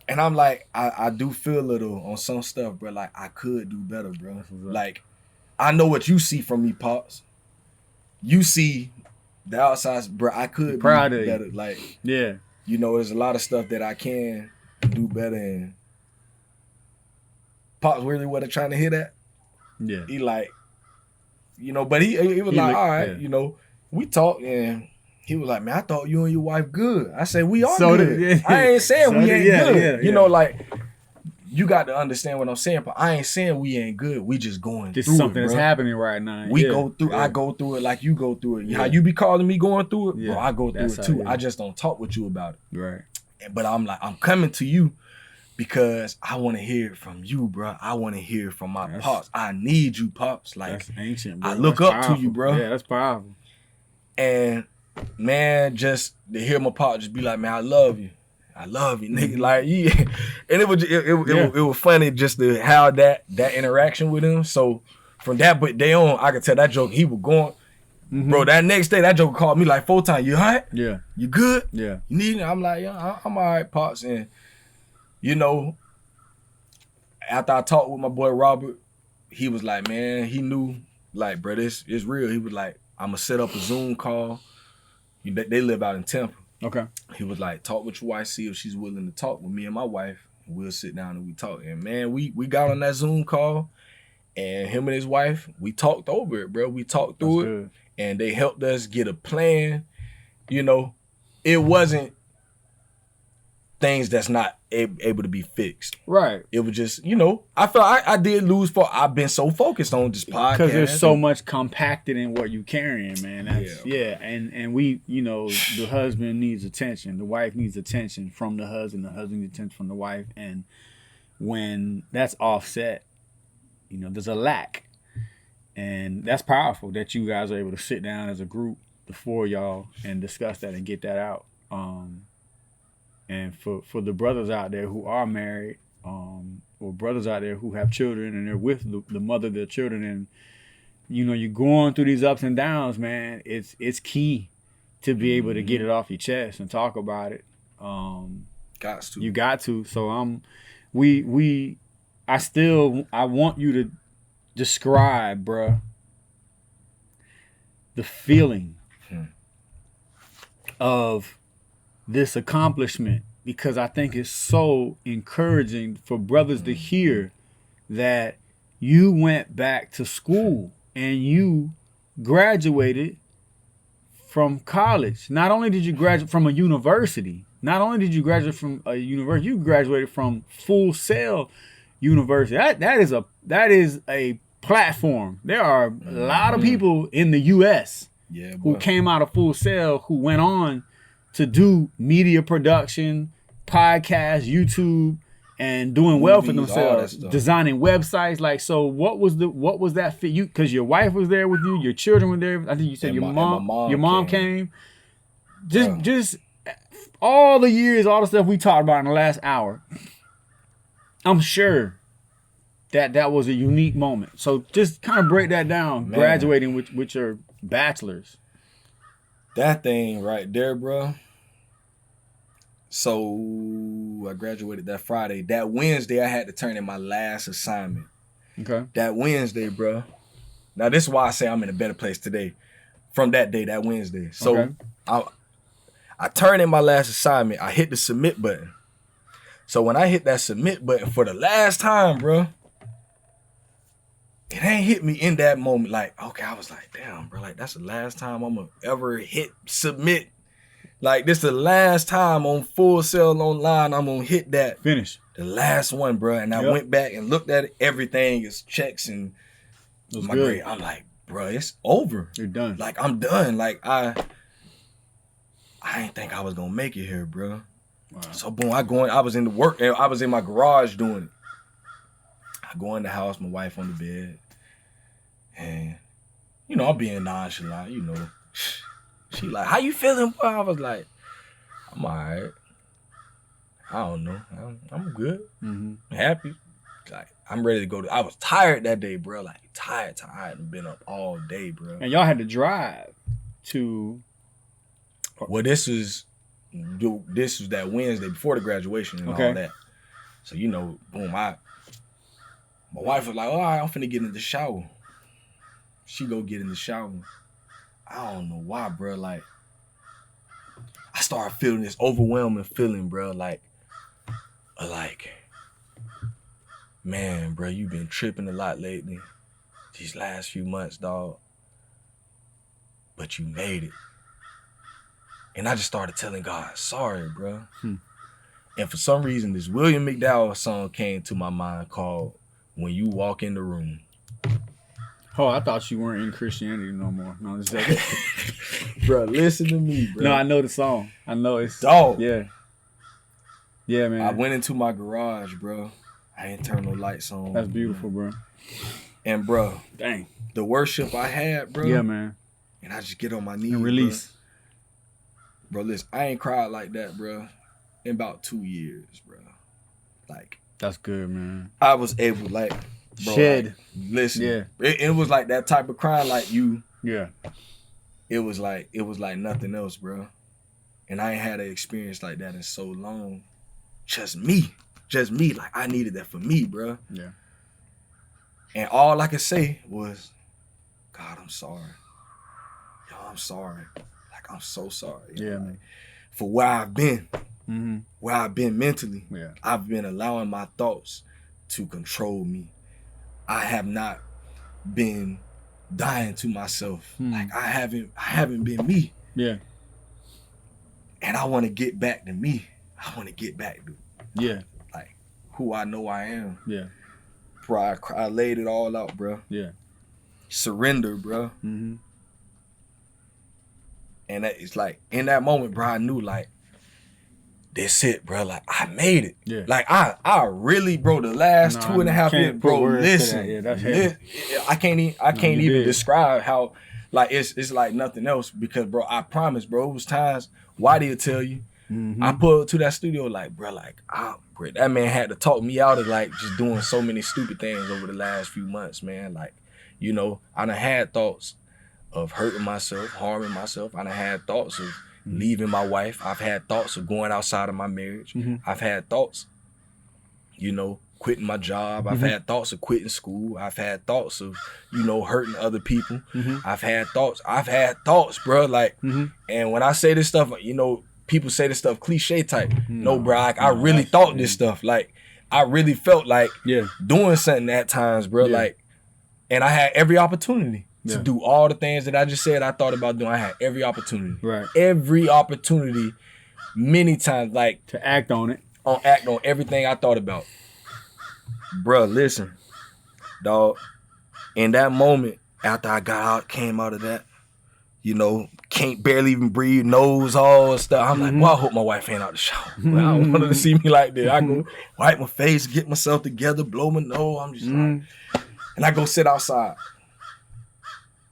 And I'm like, I do feel a little on some stuff, bro. Like, I could do better, bro. Like, I know what you see from me, Pops. You see the outside, bro. I could be better. Like, yeah. You know, there's a lot of stuff that I can do better in. Pops really wasn't trying to hear that. Yeah. He like, you know, but he was like, all right, you know, we talked and he was like, man, I thought you and your wife good. I said, we are good. I ain't saying we ain't good. You know, like, you got to understand what I'm saying, but I ain't saying we ain't good. We just going through it, something that's happening right now. We go through, I go through it like you go through it. Yeah. How you be calling me going through it, bro, I go through it too. I just don't talk with you about it. Right. But I'm like, I'm coming to you because I want to hear it from you, bro. I want to hear it from my Pops. I need you, Pops. Like, that's ancient, bro. I look up to you, bro. Yeah, that's powerful. And man, just to hear my Pops just be like, man, I love you. I love you, nigga. Like, yeah. And it was funny just to have that interaction with him. So from that day on, I could tell that joke he was going. Mm-hmm. Bro, that next day, that joke called me like 4 times. You all right? Yeah. You good? Yeah. You need it? I'm like, yeah, I'm all right, Pops. And, you know, after I talked with my boy Robert, he was like, man, he knew, like, bro, it's real. He was like, I'm going to set up a Zoom call. They live out in Tampa. Okay. He was like, talk with your wife, see if she's willing to talk with me and my wife. And we'll sit down and we talk. And man, we got on that Zoom call, and him and his wife, we talked over it, bro. We talked through it. Good. And they helped us get a plan. You know, it wasn't things that's not able to be fixed. Right. It was just, you know, I felt I did lose for. I've been so focused on this podcast because there's so much compacted in what you carrying, man. That's, and we, you know, the husband needs attention, the wife needs attention from the husband needs attention from the wife, and when that's offset, you know, there's a lack, and that's powerful that you guys are able to sit down as a group, the four of y'all, and discuss that and get that out. And for the brothers out there who are married, or brothers out there who have children and they're with the mother of their children, and you know you're going through these ups and downs, man. It's key to be able to get it off your chest and talk about it. Got to. You got to. So I want you to describe, bruh, the feeling of this accomplishment, because I think it's so encouraging for brothers to hear that you went back to school and you graduated from college. Not only did you graduate from a university, you graduated from Full Sail University. That is a platform. There are a lot of people in the U.S. Who came out of Full Sail who went on to do media production, podcast, YouTube, and doing well for themselves, designing websites. Like, so what was that for you? Because your wife was there with you, your children were there. I think you said your mom came. Just all the years, all the stuff we talked about in the last hour. I'm sure that was a unique moment. So just kind of break that down. Man. Graduating with your bachelor's. That thing right there, bro. So I graduated that Friday. That Wednesday, I had to turn in my last assignment. Okay. That Wednesday, bro. Now, this is why I say I'm in a better place today. From that day, that Wednesday. So I turned in my last assignment. I hit the submit button. So when I hit that submit button for the last time, bro, it ain't hit me in that moment. Like, okay, I was like, damn, bro, like that's the last time I'm gonna ever hit submit. Like, this the last time on Full Sail Online I'm gonna hit that. Finish. The last one, bro. And I went back and looked at it. Everything is checks and my grade. I'm like, bro, it's over. You're done. Like, I'm done. Like, I didn't think I was gonna make it here, bro. Wow. So boom, I was in the work. I was in my garage doing it. I go in the house, my wife on the bed, and you know I'm being nonchalant. You know, she like, "How you feeling?" Boy? I was like, "I'm alright. I don't know. I'm good. I'm happy. Like, I'm ready to go." I was tired that day, bro. Like tired. I've been up all day, bro. And y'all had to drive to. Well, this was that Wednesday before the graduation and all that. So you know, boom, my wife was like, "All right, I'm finna get in the shower." She go get in the shower. I don't know why, bro. Like, I started feeling this overwhelming feeling, bro. Like, man, bro, you been tripping a lot lately. These last few months, dog. But you made it. And I just started telling God, sorry, bro. And for some reason, this William McDowell song came to my mind called When You Walk in the Room. Oh, I thought you weren't in Christianity no more. No, it's like, bro, listen to me, bro. No, I know the song. I know it's dog. Yeah. Yeah, man. I went into my garage, bro. I didn't turn no lights on. That's beautiful, bro. And bro, dang, the worship I had, bro. Yeah, man. And I just get on my knees and release. Bro, listen, I ain't cried like that, bro, in about 2 years, bro. Like, that's good, man. I was able, like, bro, shed. Like, listen, yeah. It was like that type of crying, like you. Yeah. It was like nothing else, bro. And I ain't had an experience like that in so long. Just me. Like, I needed that for me, bro. Yeah. And all I could say was, God, I'm sorry. Yo, I'm sorry. Like, I'm so sorry. Yeah, like, man. For where I've been. Where I've been mentally. Yeah. I've been allowing my thoughts to control me. I have not been dying to myself. Like, I haven't been me. Yeah. And I want to get back to me. I want to get back to. Yeah. Like, who I know I am. Yeah. Bro, I laid it all out, bro. Yeah. Surrender, bro. Mm-hmm. And it's like, in that moment, bro, I knew, like, that's it, bro. Like, I made it. Yeah. Like, I really, bro, the last 2.5 years, bro, listen. Yeah, that's heavy. I can't even describe how, like, it's like nothing else because, bro, I promise, bro, it was times, why did he tell you? Mm-hmm. I pulled up to that studio like, bro, like, bro, that man had to talk me out of, like, just doing so many stupid things over the last few months, man. Like, you know, I done had thoughts of hurting myself, harming myself. I done had thoughts of leaving my wife. I've had thoughts of going outside of my marriage. Mm-hmm. I've had thoughts, you know, quitting my job. I've had thoughts of quitting school. I've had thoughts of, you know, hurting other people. Mm-hmm. I've had thoughts, bro. Like, and when I say this stuff, you know, people say this stuff cliche type. No, bro, like, I really thought this stuff. Like, I really felt like doing something at times, bro. Like, and I had every opportunity to do all the things that I just said I thought about doing. I had every opportunity. Right. Every opportunity, many times, like, to act on it. Act on everything I thought about. Bruh, listen, dog. In that moment, after I came out of that, you know, can't barely even breathe, nose all and stuff. I'm like, well, I hope my wife ain't out the shower. I don't want her to see me like that. I go wipe my face, get myself together, blow my nose. I'm just like, and I go sit outside.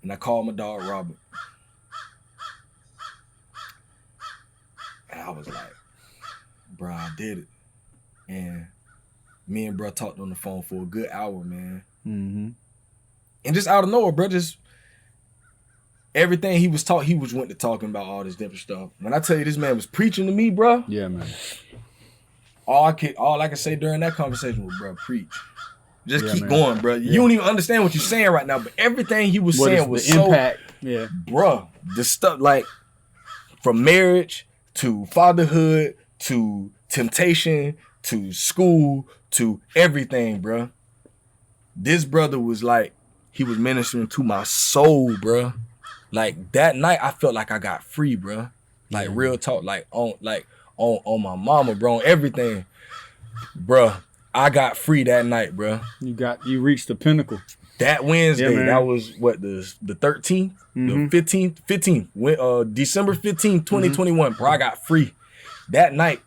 And I call my dog Robert. And I was like, bro, I did it. And me and bro talked on the phone for a good hour, man. Mm-hmm. And just out of nowhere, bro, just everything he was went to talking about all this different stuff. When I tell you this man was preaching to me, bro. Yeah, man. All I could say during that conversation was, bro, preach. Just keep going, bro. Yeah. You don't even understand what you're saying right now, but everything he was saying was so impact. Yeah, bro. The stuff like from marriage to fatherhood to temptation to school to everything, bro. This brother was like, he was ministering to my soul, bro. Like that night, I felt like I got free, bro. Like real talk, like on my mama, bro, on everything, bro. I got free that night, bro. You reached the pinnacle. That Wednesday, that was what, the 13th, the 15th, when, December 15th, 2021, bro. I got free that night.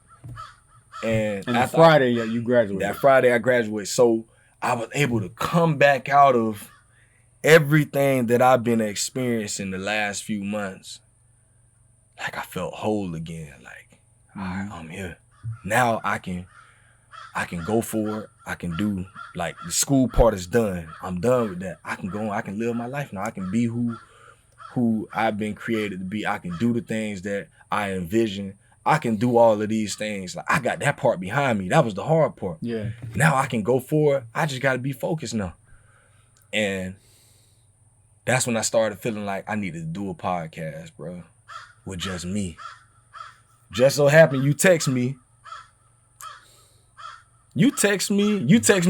And that Friday, you graduated. That Friday, I graduated. So I was able to come back out of everything that I've been experiencing the last few months. Like I felt whole again. Like, all right, I'm here. Now I can go for it. I can do, like, the school part is done. I'm done with that. I can go. I can live my life now. I can be who I've been created to be. I can do the things that I envision. I can do all of these things. Like, I got that part behind me. That was the hard part. Yeah. Now I can go for it. I just got to be focused now. And that's when I started feeling like I needed to do a podcast, bro, with just me. Just so happened you text me. You text me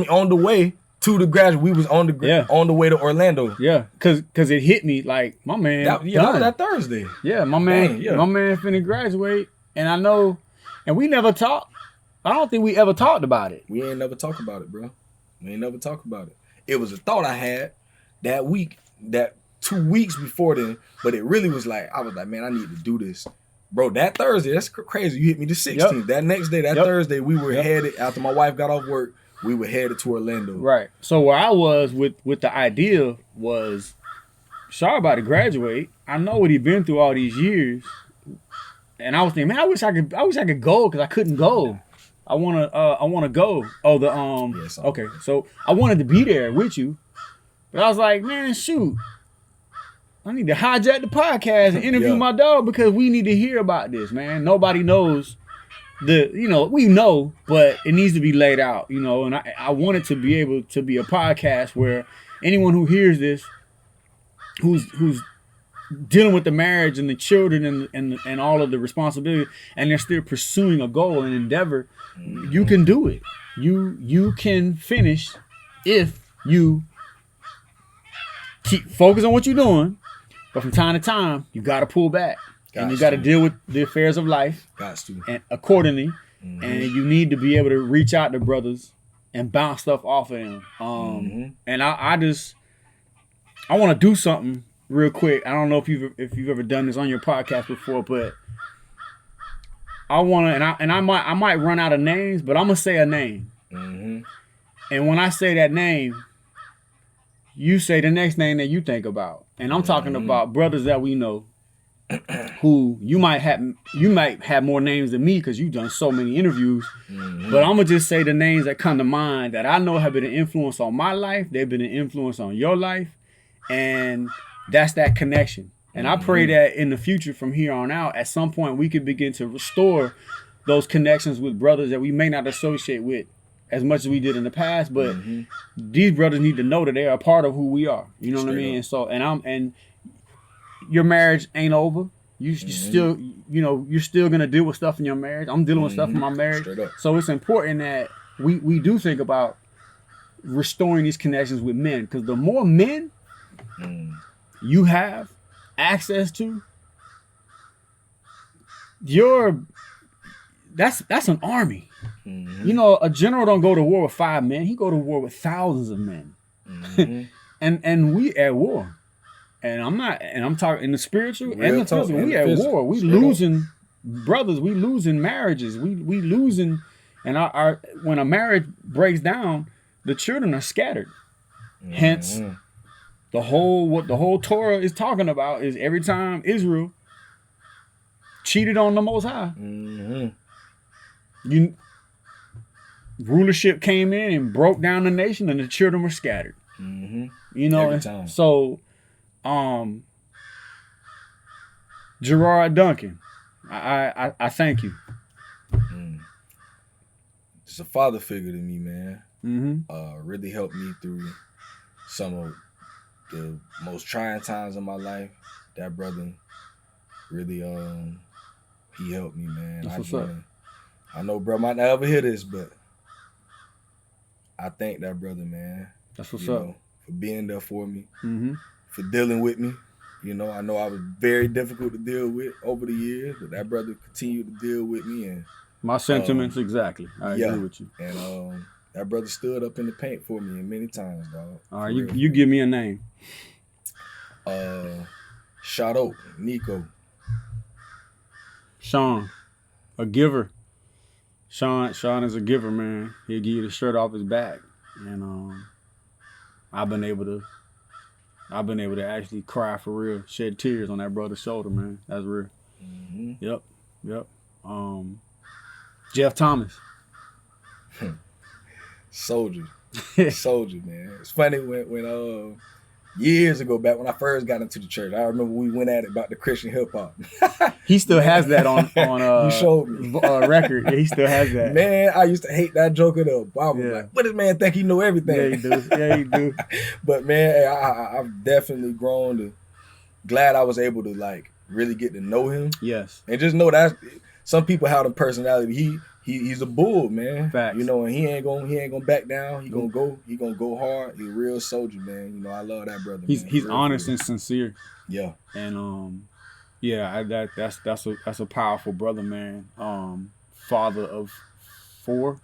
on the way to the graduate. We was on the way to Orlando. Yeah, cause it hit me like, my man. That was that Thursday. Yeah, my man finna graduate, and I know, and we never talked. I don't think we ever talked about it. We ain't never talk about it, bro. We ain't never talk about it. It was a thought I had that week, that 2 weeks before then, but it really was like, I was like, man, I need to do this. Bro, that Thursday, that's crazy. You hit me the 16th. Yep. That next day, Thursday, we were headed, after my wife got off work, we were headed to Orlando. Right. So where I was with the idea was, Shar about to graduate. I know what he been through all these years. And I was thinking, man, I wish I could go, because I couldn't go. I wanna go. Oh, okay. So I wanted to be there with you. But I was like, man, shoot. I need to hijack the podcast and interview my dog, because we need to hear about this, man. Nobody knows we know, but it needs to be laid out, and I want it to be able to be a podcast where anyone who hears this, who's dealing with the marriage and the children and all of the responsibility, and they're still pursuing a goal and endeavor, you can do it. You can finish if you keep focus on what you're doing. But from time to time, you got to pull back. And you got to deal with the affairs of life. Got to. And accordingly, and you need to be able to reach out to brothers and bounce stuff off of them. And I want to do something real quick. I don't know if you've ever done this on your podcast before, but I want to, and I might run out of names, but I'm gonna say a name. And when I say that name, you say the next name that you think about. And I'm talking about brothers that we know who you might have more names than me because you've done so many interviews. But I'm gonna just say the names that come to mind that I know have been an influence on my life. They've been an influence on your life. And that's that connection. And I pray that in the future from here on out, at some point we could begin to restore those connections with brothers that we may not associate with as much as we did in the past, but these brothers need to know that they are a part of who we are. You know what I mean? And so, and your marriage ain't over. You still, you're still gonna deal with stuff in your marriage. I'm dealing with stuff in my marriage. So it's important that we do think about restoring these connections with men, because the more men you have access to, that's an army. A general don't go to war with 5 men. He go to war with thousands of men. and we at war. And I'm talking in the spiritual and the physical. We at war. We losing brothers. We losing marriages. We losing, and our when a marriage breaks down, the children are scattered. Hence, what the whole Torah is talking about is every time Israel cheated on the Most High, rulership came in and broke down the nation, and the children were scattered. Every time. So, Gerard Duncan, I thank you. It's a father figure to me, man. Really helped me through some of the most trying times in my life. That brother really, he helped me, man. I know bro might not ever hear this, but I thank that brother, man. That's what's up. For being there for me, for dealing with me. I know I was very difficult to deal with over the years, but that brother continued to deal with me. And my sentiments, exactly. I agree with you. And that brother stood up in the paint for me many times, dog. All right, you give me a name. Shout out, Nico. Sean, a giver. Sean is a giver, man. He'll give you the shirt off his back. And I've been able to actually cry for real, shed tears on that brother's shoulder, man. That's real. Yep. Jeff Thomas. Soldier, man. It's funny when years ago, back when I first got into the church, I remember we went at it about the Christian hip hop. He still has that on you showed me. Record. Yeah, he still has that. Man, I used to hate that joker though. I was like, what does man think he know everything? Yeah, he do. But man, I've definitely grown to glad I was able to like really get to know him. Yes. And just know that some people have the personality. He's a bull, man. Facts. And he ain't gonna back down. He gonna go hard. He's a real soldier, man. I love that brother. He's honest and sincere. Yeah. And that's a powerful brother, man. Father of 4.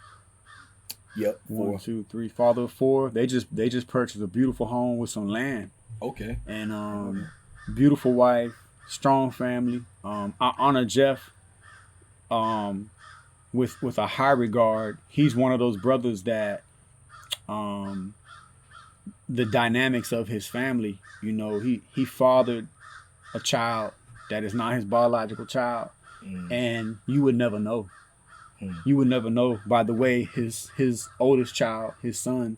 Yep. 1, 2, 3. Father of 4. They just purchased a beautiful home with some land. Okay. And beautiful wife, strong family. I honor Jeff. With a high regard. He's one of those brothers that the dynamics of his family, he fathered a child that is not his biological child, and you would never know. You would never know by the way his oldest child, his son,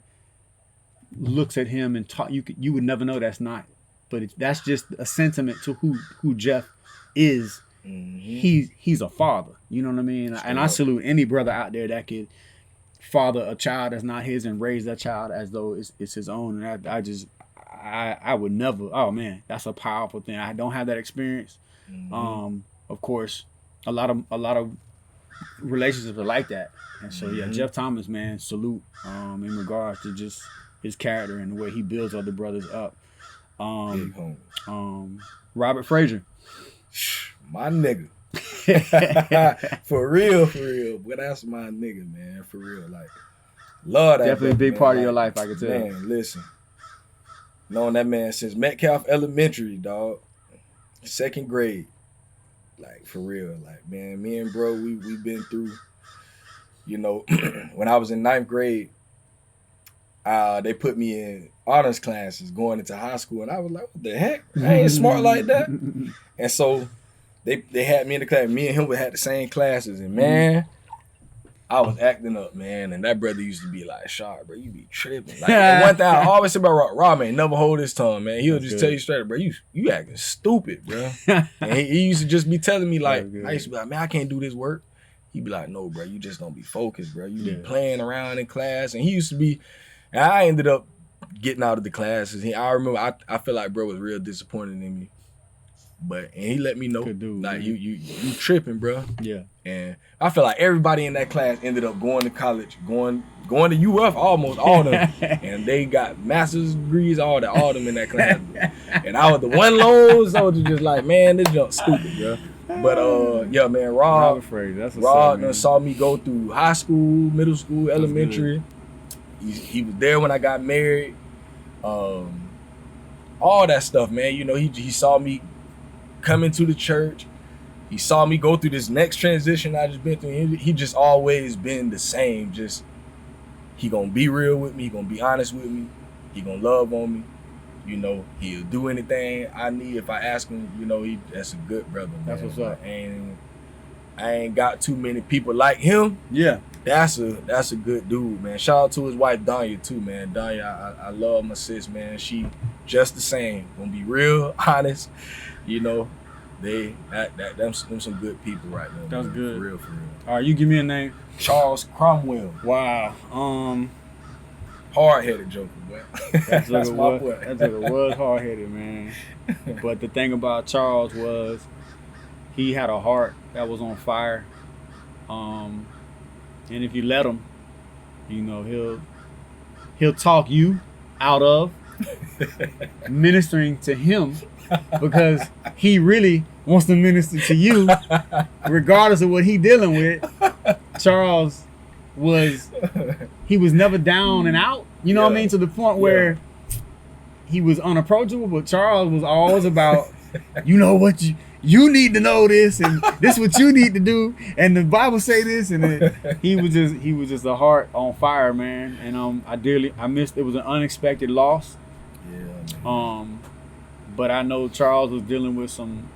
looks at him and talk. You would never know that's not. But that's just a sentiment to who Jeff is. He's a father, you know what I mean? And I salute any brother out there that could father a child that's not his and raise that child as though it's his own. And I would never. Oh man, that's a powerful thing. I don't have that experience. Of course, a lot of relationships are like that. And so yeah, Jeff Thomas, man, salute in regards to just his character and the way he builds other brothers up. Robert Frazier. My nigga. For real. But that's my nigga, man. For real. Like, love that. Definitely a big part of your life, I can tell. Man, listen. Knowing that man since Metcalf Elementary, dog. 2nd grade. Like, for real. Like, man, me and bro, we been through, you know, when I was in 9th grade, they put me in honors classes going into high school. And I was like, what the heck? I ain't smart like that. And so they had me in the class. Me and him would have the same classes. And, man, I was acting up, man. And that brother used to be like, Shot, bro, you be tripping. Like, and one thing I always say about Rob, man, never hold his tongue, man. He'll just tell you straight up, bro, you acting stupid, bro. And he used to just be telling me, like, I used to be like, man, I can't do this work. He'd be like, no, bro, you just don't be focused, bro. You be playing around in class. And he used to be, and I ended up getting out of the classes. I remember, I feel like bro was real disappointed in me. And he let me know, dude, like, you tripping, bro. Yeah. And I feel like everybody in that class ended up going to college, going to UF, almost all of them. And they got master's degrees, all them in that class. And I was the one lone soldier just like, man, this junk stupid, bro. But yeah, man, Rob done saw me go through high school, middle school, elementary. He was there when I got married. All that stuff, man. You know, he saw me come into the church. He saw me go through this next transition I just been through. He just always been the same. Just, he gonna be real with me. He gonna be honest with me. He gonna love on me. You know, he'll do anything I need if I ask him. You know, that's a good brother, man. That's what's up. And I ain't got too many people like him. Yeah. That's a good dude, man. Shout out to his wife, Danya, too, man. Danya, I love my sis, man. She just the same. Gonna be real, honest. You know, them some good people right now. That's man. good. For real. All right, you give me a name. Charles Cromwell. Wow. Hard-headed joker, boy. That's my boy. That joker was hard-headed, man. But the thing about Charles was he had a heart that was on fire. And if you let him, you know, he'll talk you out of ministering to him because he really wants to minister to you regardless of what he dealing with. Charles was never down and out, you know what I mean, to the point where he was unapproachable, but Charles was always about, you know what, you need to know this, and this is what you need to do, and the Bible say this, and he was just a heart on fire, man. And I missed. It was an unexpected loss. Yeah. But I know Charles was dealing with some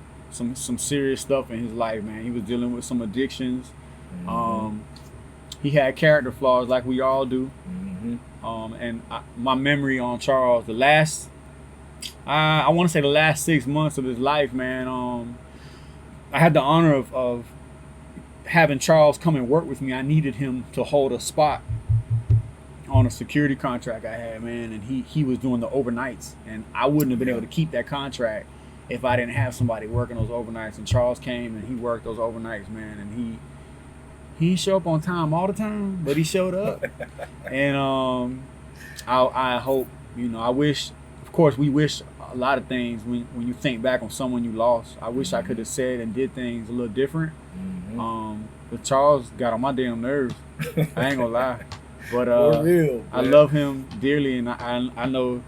serious stuff in his life, man. He was dealing with some addictions. Mm-hmm. He had character flaws like we all do. Mm-hmm. And my memory on Charles, I want to say the last 6 months of his life, man. I had the honor of having Charles come and work with me. I needed him to hold a spot on a security contract I had, man, and he was doing the overnights, and I wouldn't have been able to keep that contract if I didn't have somebody working those overnights. And Charles came and he worked those overnights, man, and he didn't show up on time all the time, but he showed up. And I hope, you know, I wish, of course, we wish a lot of things when you think back on someone you lost. I wish I could have said and did things a little different. But Charles got on my damn nerves. I ain't gonna lie. But for real, I love him dearly, and I know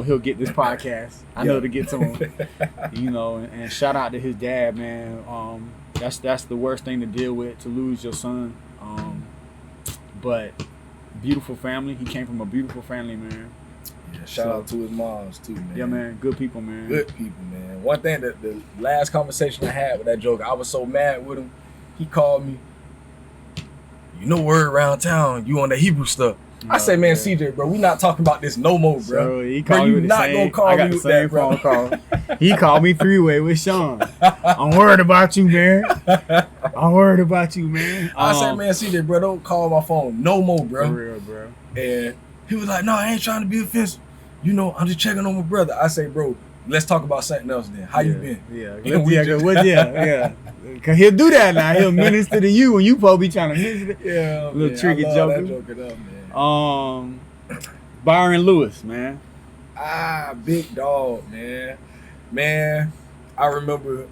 he'll get this podcast. I know to get to him. You know, and shout out to his dad, man. That's the worst thing to deal with, to lose your son. But beautiful family. He came from a beautiful family, man. Yeah, shout out to his moms too, man. Yeah, man. Good people, man. Good people, man. One thing that the last conversation I had with that joker, I was so mad with him. He called me. You know, word around town, you on that Hebrew stuff. No, I say, man, CJ, bro, we not talking about this no more, bro. So he called me not gonna call me with that, bro. Phone call. He called me three-way with Sean. I'm worried about you, man. I'm worried about you, man. I say, man, CJ, bro, don't call my phone no more, bro. For real, bro. And he was like, no, I ain't trying to be offensive. You know, I'm just checking on my brother. I say, bro, let's talk about something else then. How you been? Yeah. Cause he'll do that now. He'll minister to you when you supposed to be trying to minister. Yeah, little man, tricky I love that joker up, man. Byron Lewis, man. Big dog, man. Man, I remember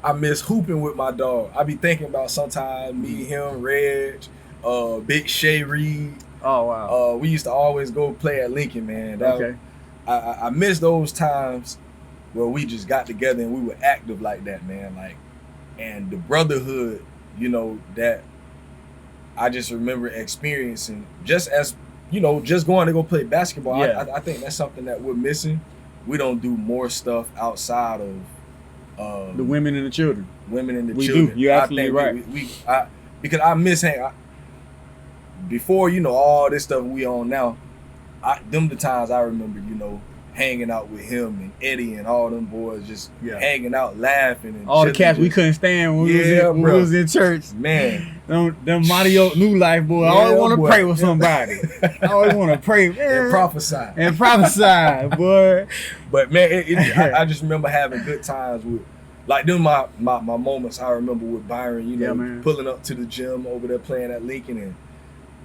I miss hooping with my dog. I be thinking about sometimes me, him, Reg, Big Shay Reed. Oh wow. We used to always go play at Lincoln, man. Okay. I miss those times where we just got together and we were active like that, man. Like, and the brotherhood, you know, that I just remember experiencing just as, you know, just going to go play basketball. Yeah. I think that's something that we're missing. We don't do more stuff outside of the women and the children. Women and the we children. Do. You're absolutely right. Because I miss before, you know, all this stuff we on now. Them the times I remember, you know, hanging out with him and Eddie and all them boys, just hanging out, laughing. And all the cats we couldn't stand when we was in church. Man. Them Mario New Life boy. I always want to pray with somebody. I always want to pray. And prophesy. Boy. But man, I just remember having good times with, like them my moments I remember with Byron, you know, pulling up to the gym over there playing at Lincoln and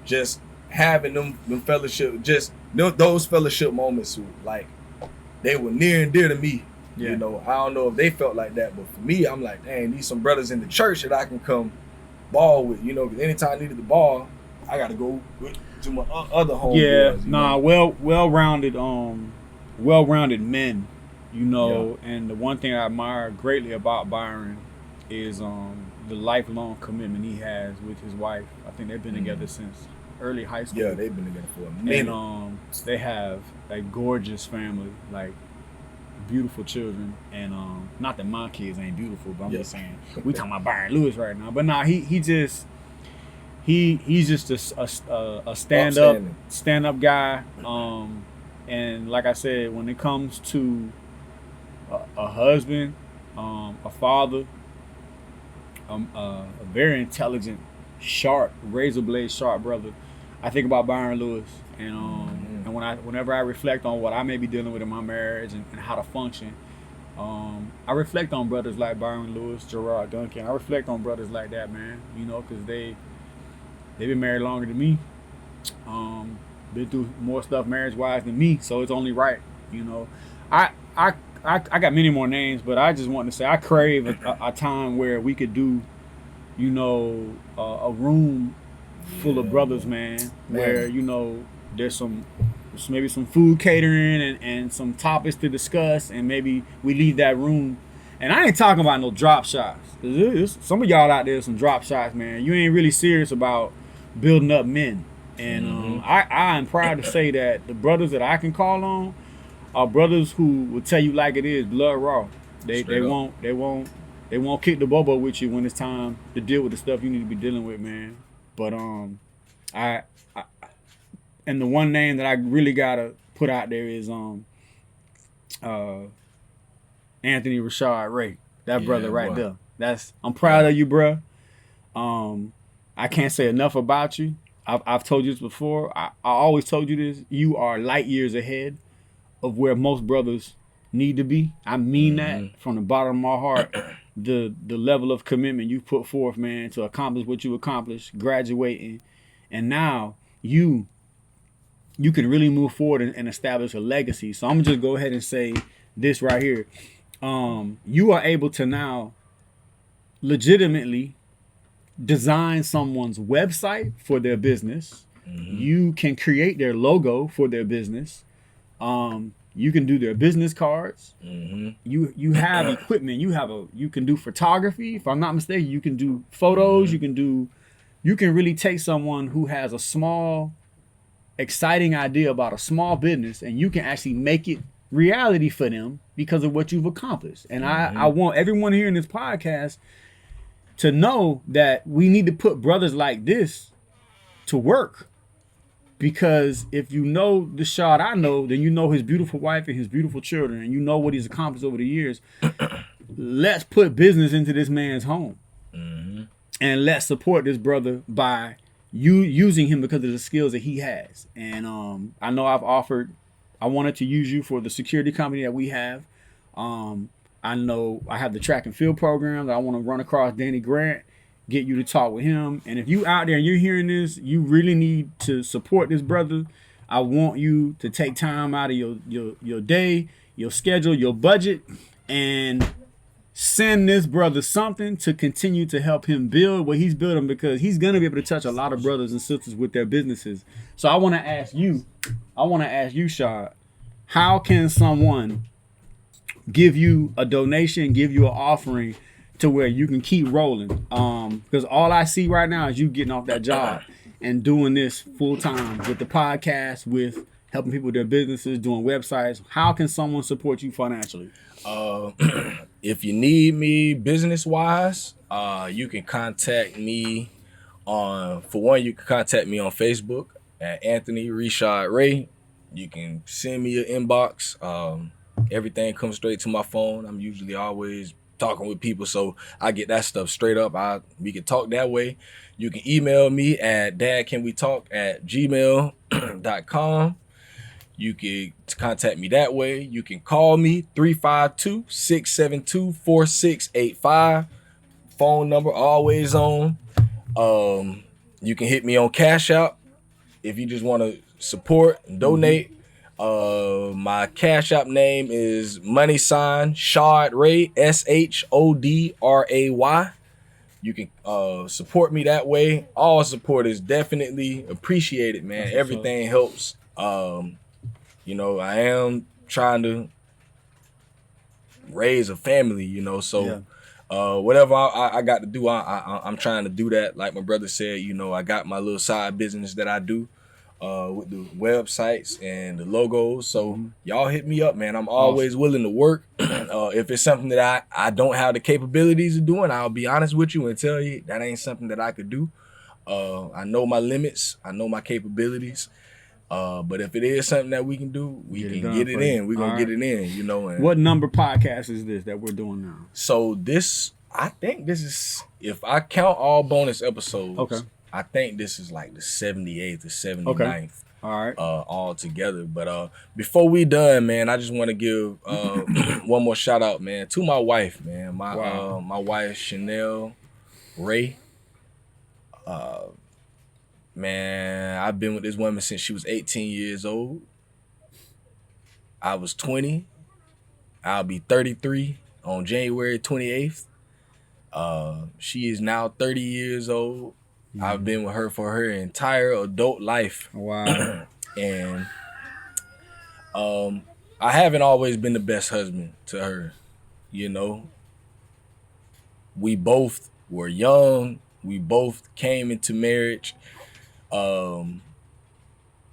just having them fellowship, just those fellowship moments, like they were near and dear to me. You know, I don't know if they felt like that, but for me, I'm like, dang, these some brothers in the church that I can come ball with. You know, because anytime I needed the ball, I got to go to my other homeboys. Well-rounded men. You know, and the one thing I admire greatly about Byron is the lifelong commitment he has with his wife. I think they've been together since early high school. Yeah, they've been together for a minute. And they have a gorgeous family, like beautiful children. And not that my kids ain't beautiful, but I'm just saying we talking about Byron Lewis right now. But nah, he's just a stand up guy. And like I said, when it comes to a husband, a father, a very intelligent, sharp, razor blade sharp brother, I think about Byron Lewis, and whenever I reflect on what I may be dealing with in my marriage and how to function, I reflect on brothers like Byron Lewis, Gerard Duncan. I reflect on brothers like that, man. You know, because they've been married longer than me, been through more stuff marriage wise than me, so it's only right. You know, I got many more names, but I just want to say I crave a time where we could do, you know, a room full of brothers, man, where, you know, there's maybe some food catering and some topics to discuss, and maybe we leave that room. And I ain't talking about no drop shots. Some of y'all out there some drop shots, man. You ain't really serious about building up men. And I am proud to say that the brothers that I can call on are brothers who will tell you like it is, blood raw. They won't kick the bobo with you when it's time to deal with the stuff you need to be dealing with, man. But I and the one name that I really gotta put out there is Anthony Rashad Ray. That brother right there. I'm proud of you, bro. I can't say enough about you. I've told you this before. I always told you this. You are light years ahead of where most brothers need to be. I mean that from the bottom of my heart. The level of commitment you put forth, man, to accomplish what you accomplished, graduating, and now you can really move forward and establish a legacy. So I'm gonna just go ahead and say this right here. You are able to now legitimately design someone's website for their business. You can create their logo for their business. You can do their business cards. You have equipment. You can do photography. If I'm not mistaken, you can do photos. You can really take someone who has a small, exciting idea about a small business, and you can actually make it reality for them because of what you've accomplished. And I want everyone here in this podcast to know that we need to put brothers like this to work. Because if you know the shot I know, then you know his beautiful wife and his beautiful children, and you know what he's accomplished over the years. Let's put business into this man's home. And let's support this brother by using him because of the skills that he has. And I know I wanted to use you for the security company that we have. I know I have the track and field program that I want to run across Danny Grant, get you to talk with him. And if you out there and you're hearing this, you really need to support this brother. I want you to take time out of your day, your schedule, your budget, and send this brother something to continue to help him build what he's building, because he's gonna be able to touch a lot of brothers and sisters with their businesses. So I want to ask you, Shad, how can someone give you a donation, give you an offering to where you can keep rolling? Because all I see right now is you getting off that job and doing this full time with the podcast, with helping people with their businesses, doing websites. How can someone support you financially? If you need me business wise, you can contact me on Facebook at Anthony Rishad Ray. You can send me an inbox. Everything comes straight to my phone. I'm usually always talking with people, so I get that stuff straight up. We can talk that way. You can email me at dadcanwetalk@gmail.com. You can contact me that way. You can call me 352-672-4685. Phone number always on. You can hit me on Cash App if you just want to support and donate. My Cash App name is $Shad Ray, SHODRAY. You can support me that way. All support is definitely appreciated, man. Everything helps. I am trying to raise a family, so whatever I got to do, I'm trying to do that. Like my brother said, I got my little side business that I do with the websites and the logos. So y'all hit me up, man. I'm always willing to work. If it's something that I don't have the capabilities of doing, I'll be honest with you and tell you that ain't something that I could do. I know my limits. I know my capabilities. But if it is something that we can do, we can get it in. We're going to get it in, And what number podcast is this that we're doing now? So I think this is, if I count all bonus episodes, I think this is like the 78th or 79th. Okay. All right. All together. But before we done, man, I just want to give one more shout out, man, to my wife, man. My wife, Chanel Ray. Man, I've been with this woman since she was 18 years old. I was 20. I'll be 33 on January 28th. She is now 30 years old. I've been with her for her entire adult life. Wow. And I haven't always been the best husband to her. We both were young. We both came into marriage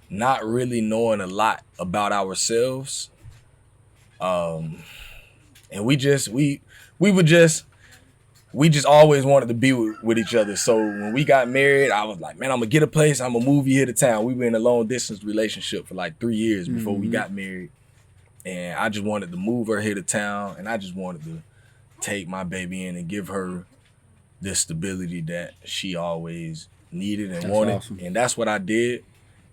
not really knowing a lot about ourselves. And we just always wanted to be with each other. So when we got married, I was like, man, I'm gonna get a place. I'm gonna move you here to town. We were in a long distance relationship for like 3 years before we got married. And I just wanted to move her here to town. And I just wanted to take my baby in and give her the stability that she always needed and wanted. Awesome. And that's what I did.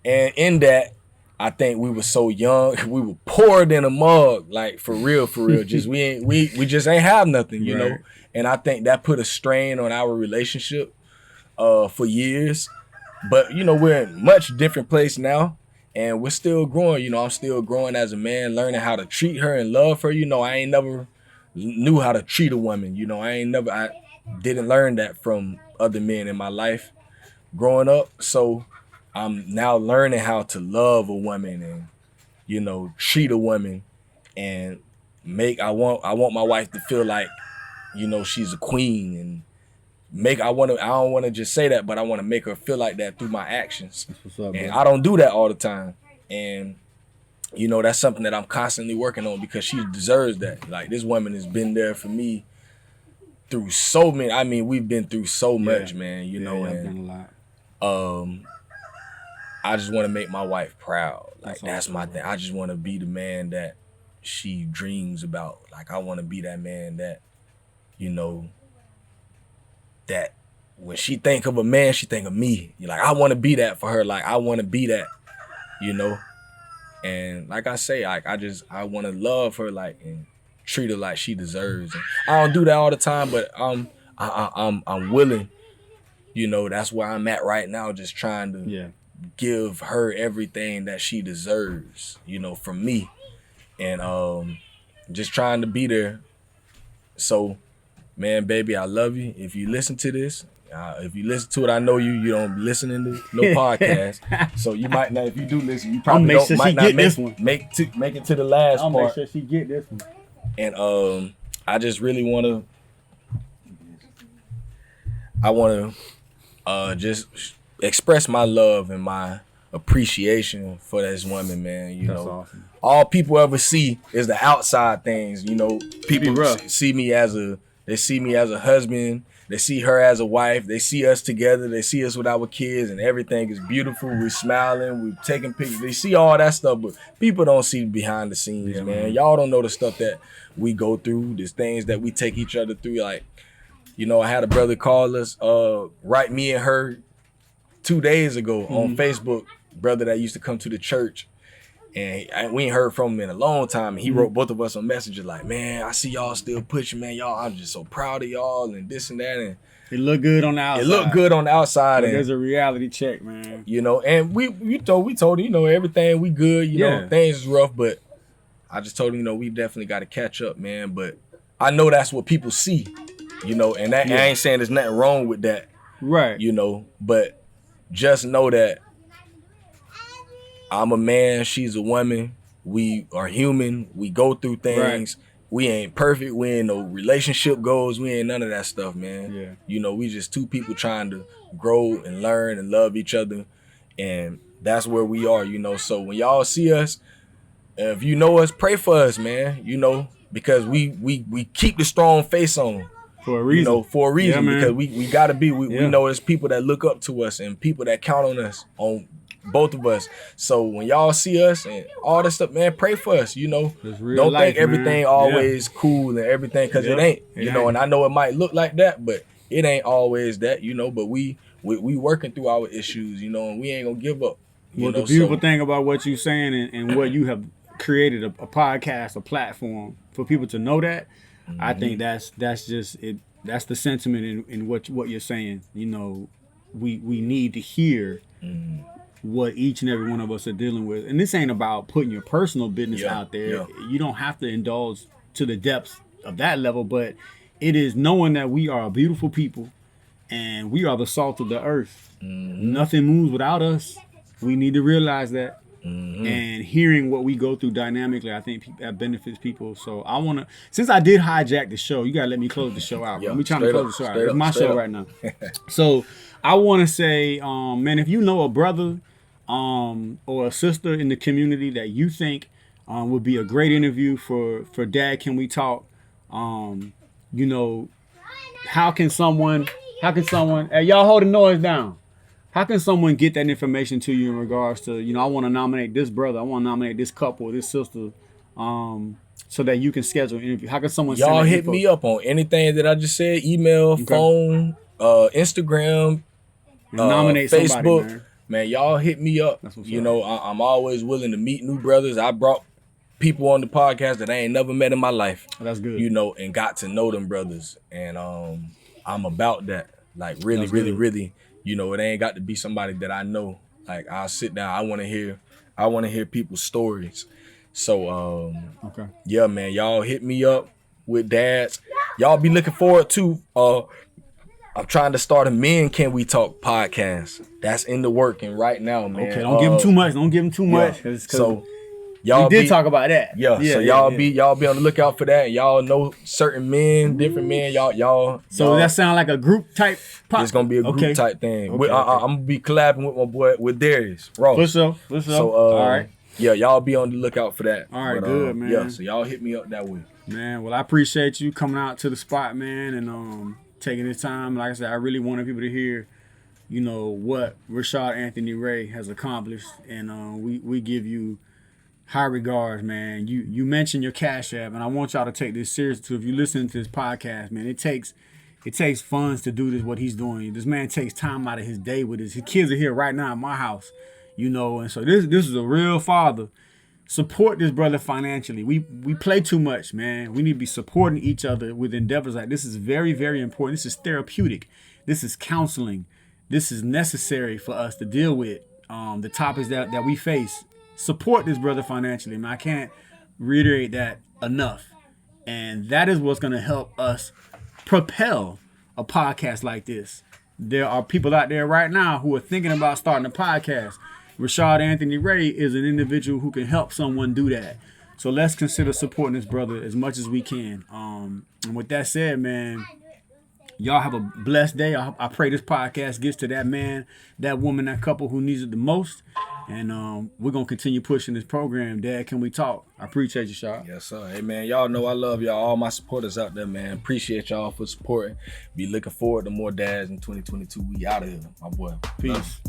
And in that, I think we were so young, we were poured in a mug, like for real. Just we just ain't have nothing, you know. And I think that put a strain on our relationship for years. But we're in a much different place now, and we're still growing. I'm still growing as a man, learning how to treat her and love her. I ain't never knew how to treat a woman. I didn't learn that from other men in my life growing up. So I'm now learning how to love a woman and, treat a woman and I want my wife to feel like, she's a queen, and I don't want to just say that, but I want to make her feel like that through my actions. That's what's up, and bro. I don't do that all the time. And, that's something that I'm constantly working on, because she deserves that. Like, this woman has been there for me through so many, we've been through so much, man, and I've done a lot. I just want to make my wife proud. Like, that's my thing. I just want to be the man that she dreams about. Like, I want to be that man that, that when she think of a man, she think of me. I want to be that for her. Like, I want to be that, And like I say, I want to love her, like, and treat her like she deserves. And I don't do that all the time, but I'm willing. That's where I'm at right now, just trying to give her everything that she deserves, from me, and just trying to be there. So man, baby, I love you. If you listen to this, if you listen to it, I know you don't listen to no podcast. So you might not, if you do listen, you probably might not make it to the last part. I'll make sure she get this one. And I just really want to just express my love and my appreciation for this woman, man. You know, awesome. All people ever see is the outside things. You know, people see me as a husband. They see her as a wife. They see us together. They see us with our kids, and everything is beautiful. We're smiling. We're taking pictures. They see all that stuff, but people don't see behind the scenes, man. Y'all don't know the stuff that we go through. There's things that we take each other through. Like, you know, I had a brother call us, write me and her 2 days ago on Facebook. Brother that used to come to the church, and we ain't heard from him in a long time. And he wrote both of us on Messenger like, man, I see y'all still pushing, man. Y'all, I'm just so proud of y'all and this and that. And it looked good on the outside. It looked good on the outside. But there's a reality check, man. You know, and we told him, you know, everything we good. You know, things is rough, but I just told him, you know, we definitely got to catch up, man. But I know that's what people see, you know, and that I ain't saying there's nothing wrong with that, right? You know, but just know that I'm a man, she's a woman. We are human. We go through things. Right. We ain't perfect. We ain't no relationship goals. We ain't none of that stuff, man. Yeah. You know, we just two people trying to grow and learn and love each other. And that's where we are, you know. So when y'all see us, if you know us, pray for us, man. You know, because we keep the strong face on. For a reason. You know, for a reason. Because we gotta be. We know there's people that look up to us and people that count on us, on both of us. So when y'all see us and all this stuff, man, pray for us, you know. Don't think everything always cool and everything, because it ain't. You know, and I know it might look like that, but it ain't always that, you know. But we working through our issues, you know, and we ain't gonna give up. Well, the beautiful thing about what you're saying and what you have created a podcast, a platform for people to know that, I think that's just it. That's the sentiment in what you're saying. You know, we need to hear what each and every one of us are dealing with. And this ain't about putting your personal business out there. You don't have to indulge to the depths of that level, but it is knowing that we are a beautiful people and we are the salt of the earth. Nothing moves without us. We need to realize that. And hearing what we go through dynamically, I think that benefits people. So I want to, since I did hijack the show, you got to let me close the show out. We trying to close the show out. It's my show right now. So I want to say, man, if you know a brother or a sister in the community that you think would be a great interview for Dad Can We Talk, you know, how can someone, hey, y'all hold the noise down. How can someone get that information to you in regards to, you know, I want to nominate this brother, I want to nominate this couple, this sister, so that you can schedule an interview? How can someone y'all hit me up on anything that I just said, email, phone, Instagram, nominate Facebook. Somebody, man, y'all hit me up. You know, I'm always willing to meet new brothers. I brought people on the podcast that I ain't never met in my life. That's good. You know, and got to know them brothers. And I'm about that. Like really, really. You know, it ain't got to be somebody that I know. Like, I'll sit down. I want to hear people's stories. So, yeah, man, y'all hit me up with dads. Y'all be looking forward to. I'm trying to start a Men Can We Talk podcast. That's in the working right now, man. Okay, don't give them too much. Don't give them too much. So y'all did talk about that. So y'all be on the lookout for that. Y'all know certain men, different men. Y'all. So that sound like a group type podcast? It's gonna be a group type thing. I'm gonna be collabing with my boy with Darius Ross. For sure. So all right. Yeah, y'all be on the lookout for that. All right, good, man. Yeah, so y'all hit me up that way. Man, well, I appreciate you coming out to the spot, man, and taking this time. Like I said, I really wanted people to hear, you know, what Rashad Anthony Ray has accomplished, and we give you high regards, man. You mentioned your Cash App, and I want y'all to take this seriously too. If you listen to this podcast, man, it takes funds to do this, what he's doing. This man takes time out of his day with his kids are here right now at my house, you know, and so this is a real father. Support this brother financially. We play too much, man. We need to be supporting each other with endeavors like this. Is very, very important. This is therapeutic. This is counseling. This is necessary for us to deal with the topics that we face. Support this brother financially, man. I can't reiterate that enough. And that is what's going to help us propel a podcast like this. There are people out there right now who are thinking about starting a podcast. Rashad Anthony Ray is an individual who can help someone do that. So let's consider supporting this brother as much as we can. And with that said, man, y'all have a blessed day. I pray this podcast gets to that man, that woman, that couple who needs it the most. And we're going to continue pushing this program. Dad, can we talk? I appreciate you, Shad. Yes, sir. Hey, man, y'all know I love y'all. All my supporters out there, man. Appreciate y'all for supporting. Be looking forward to more dads in 2022. We out of here, my boy. Peace.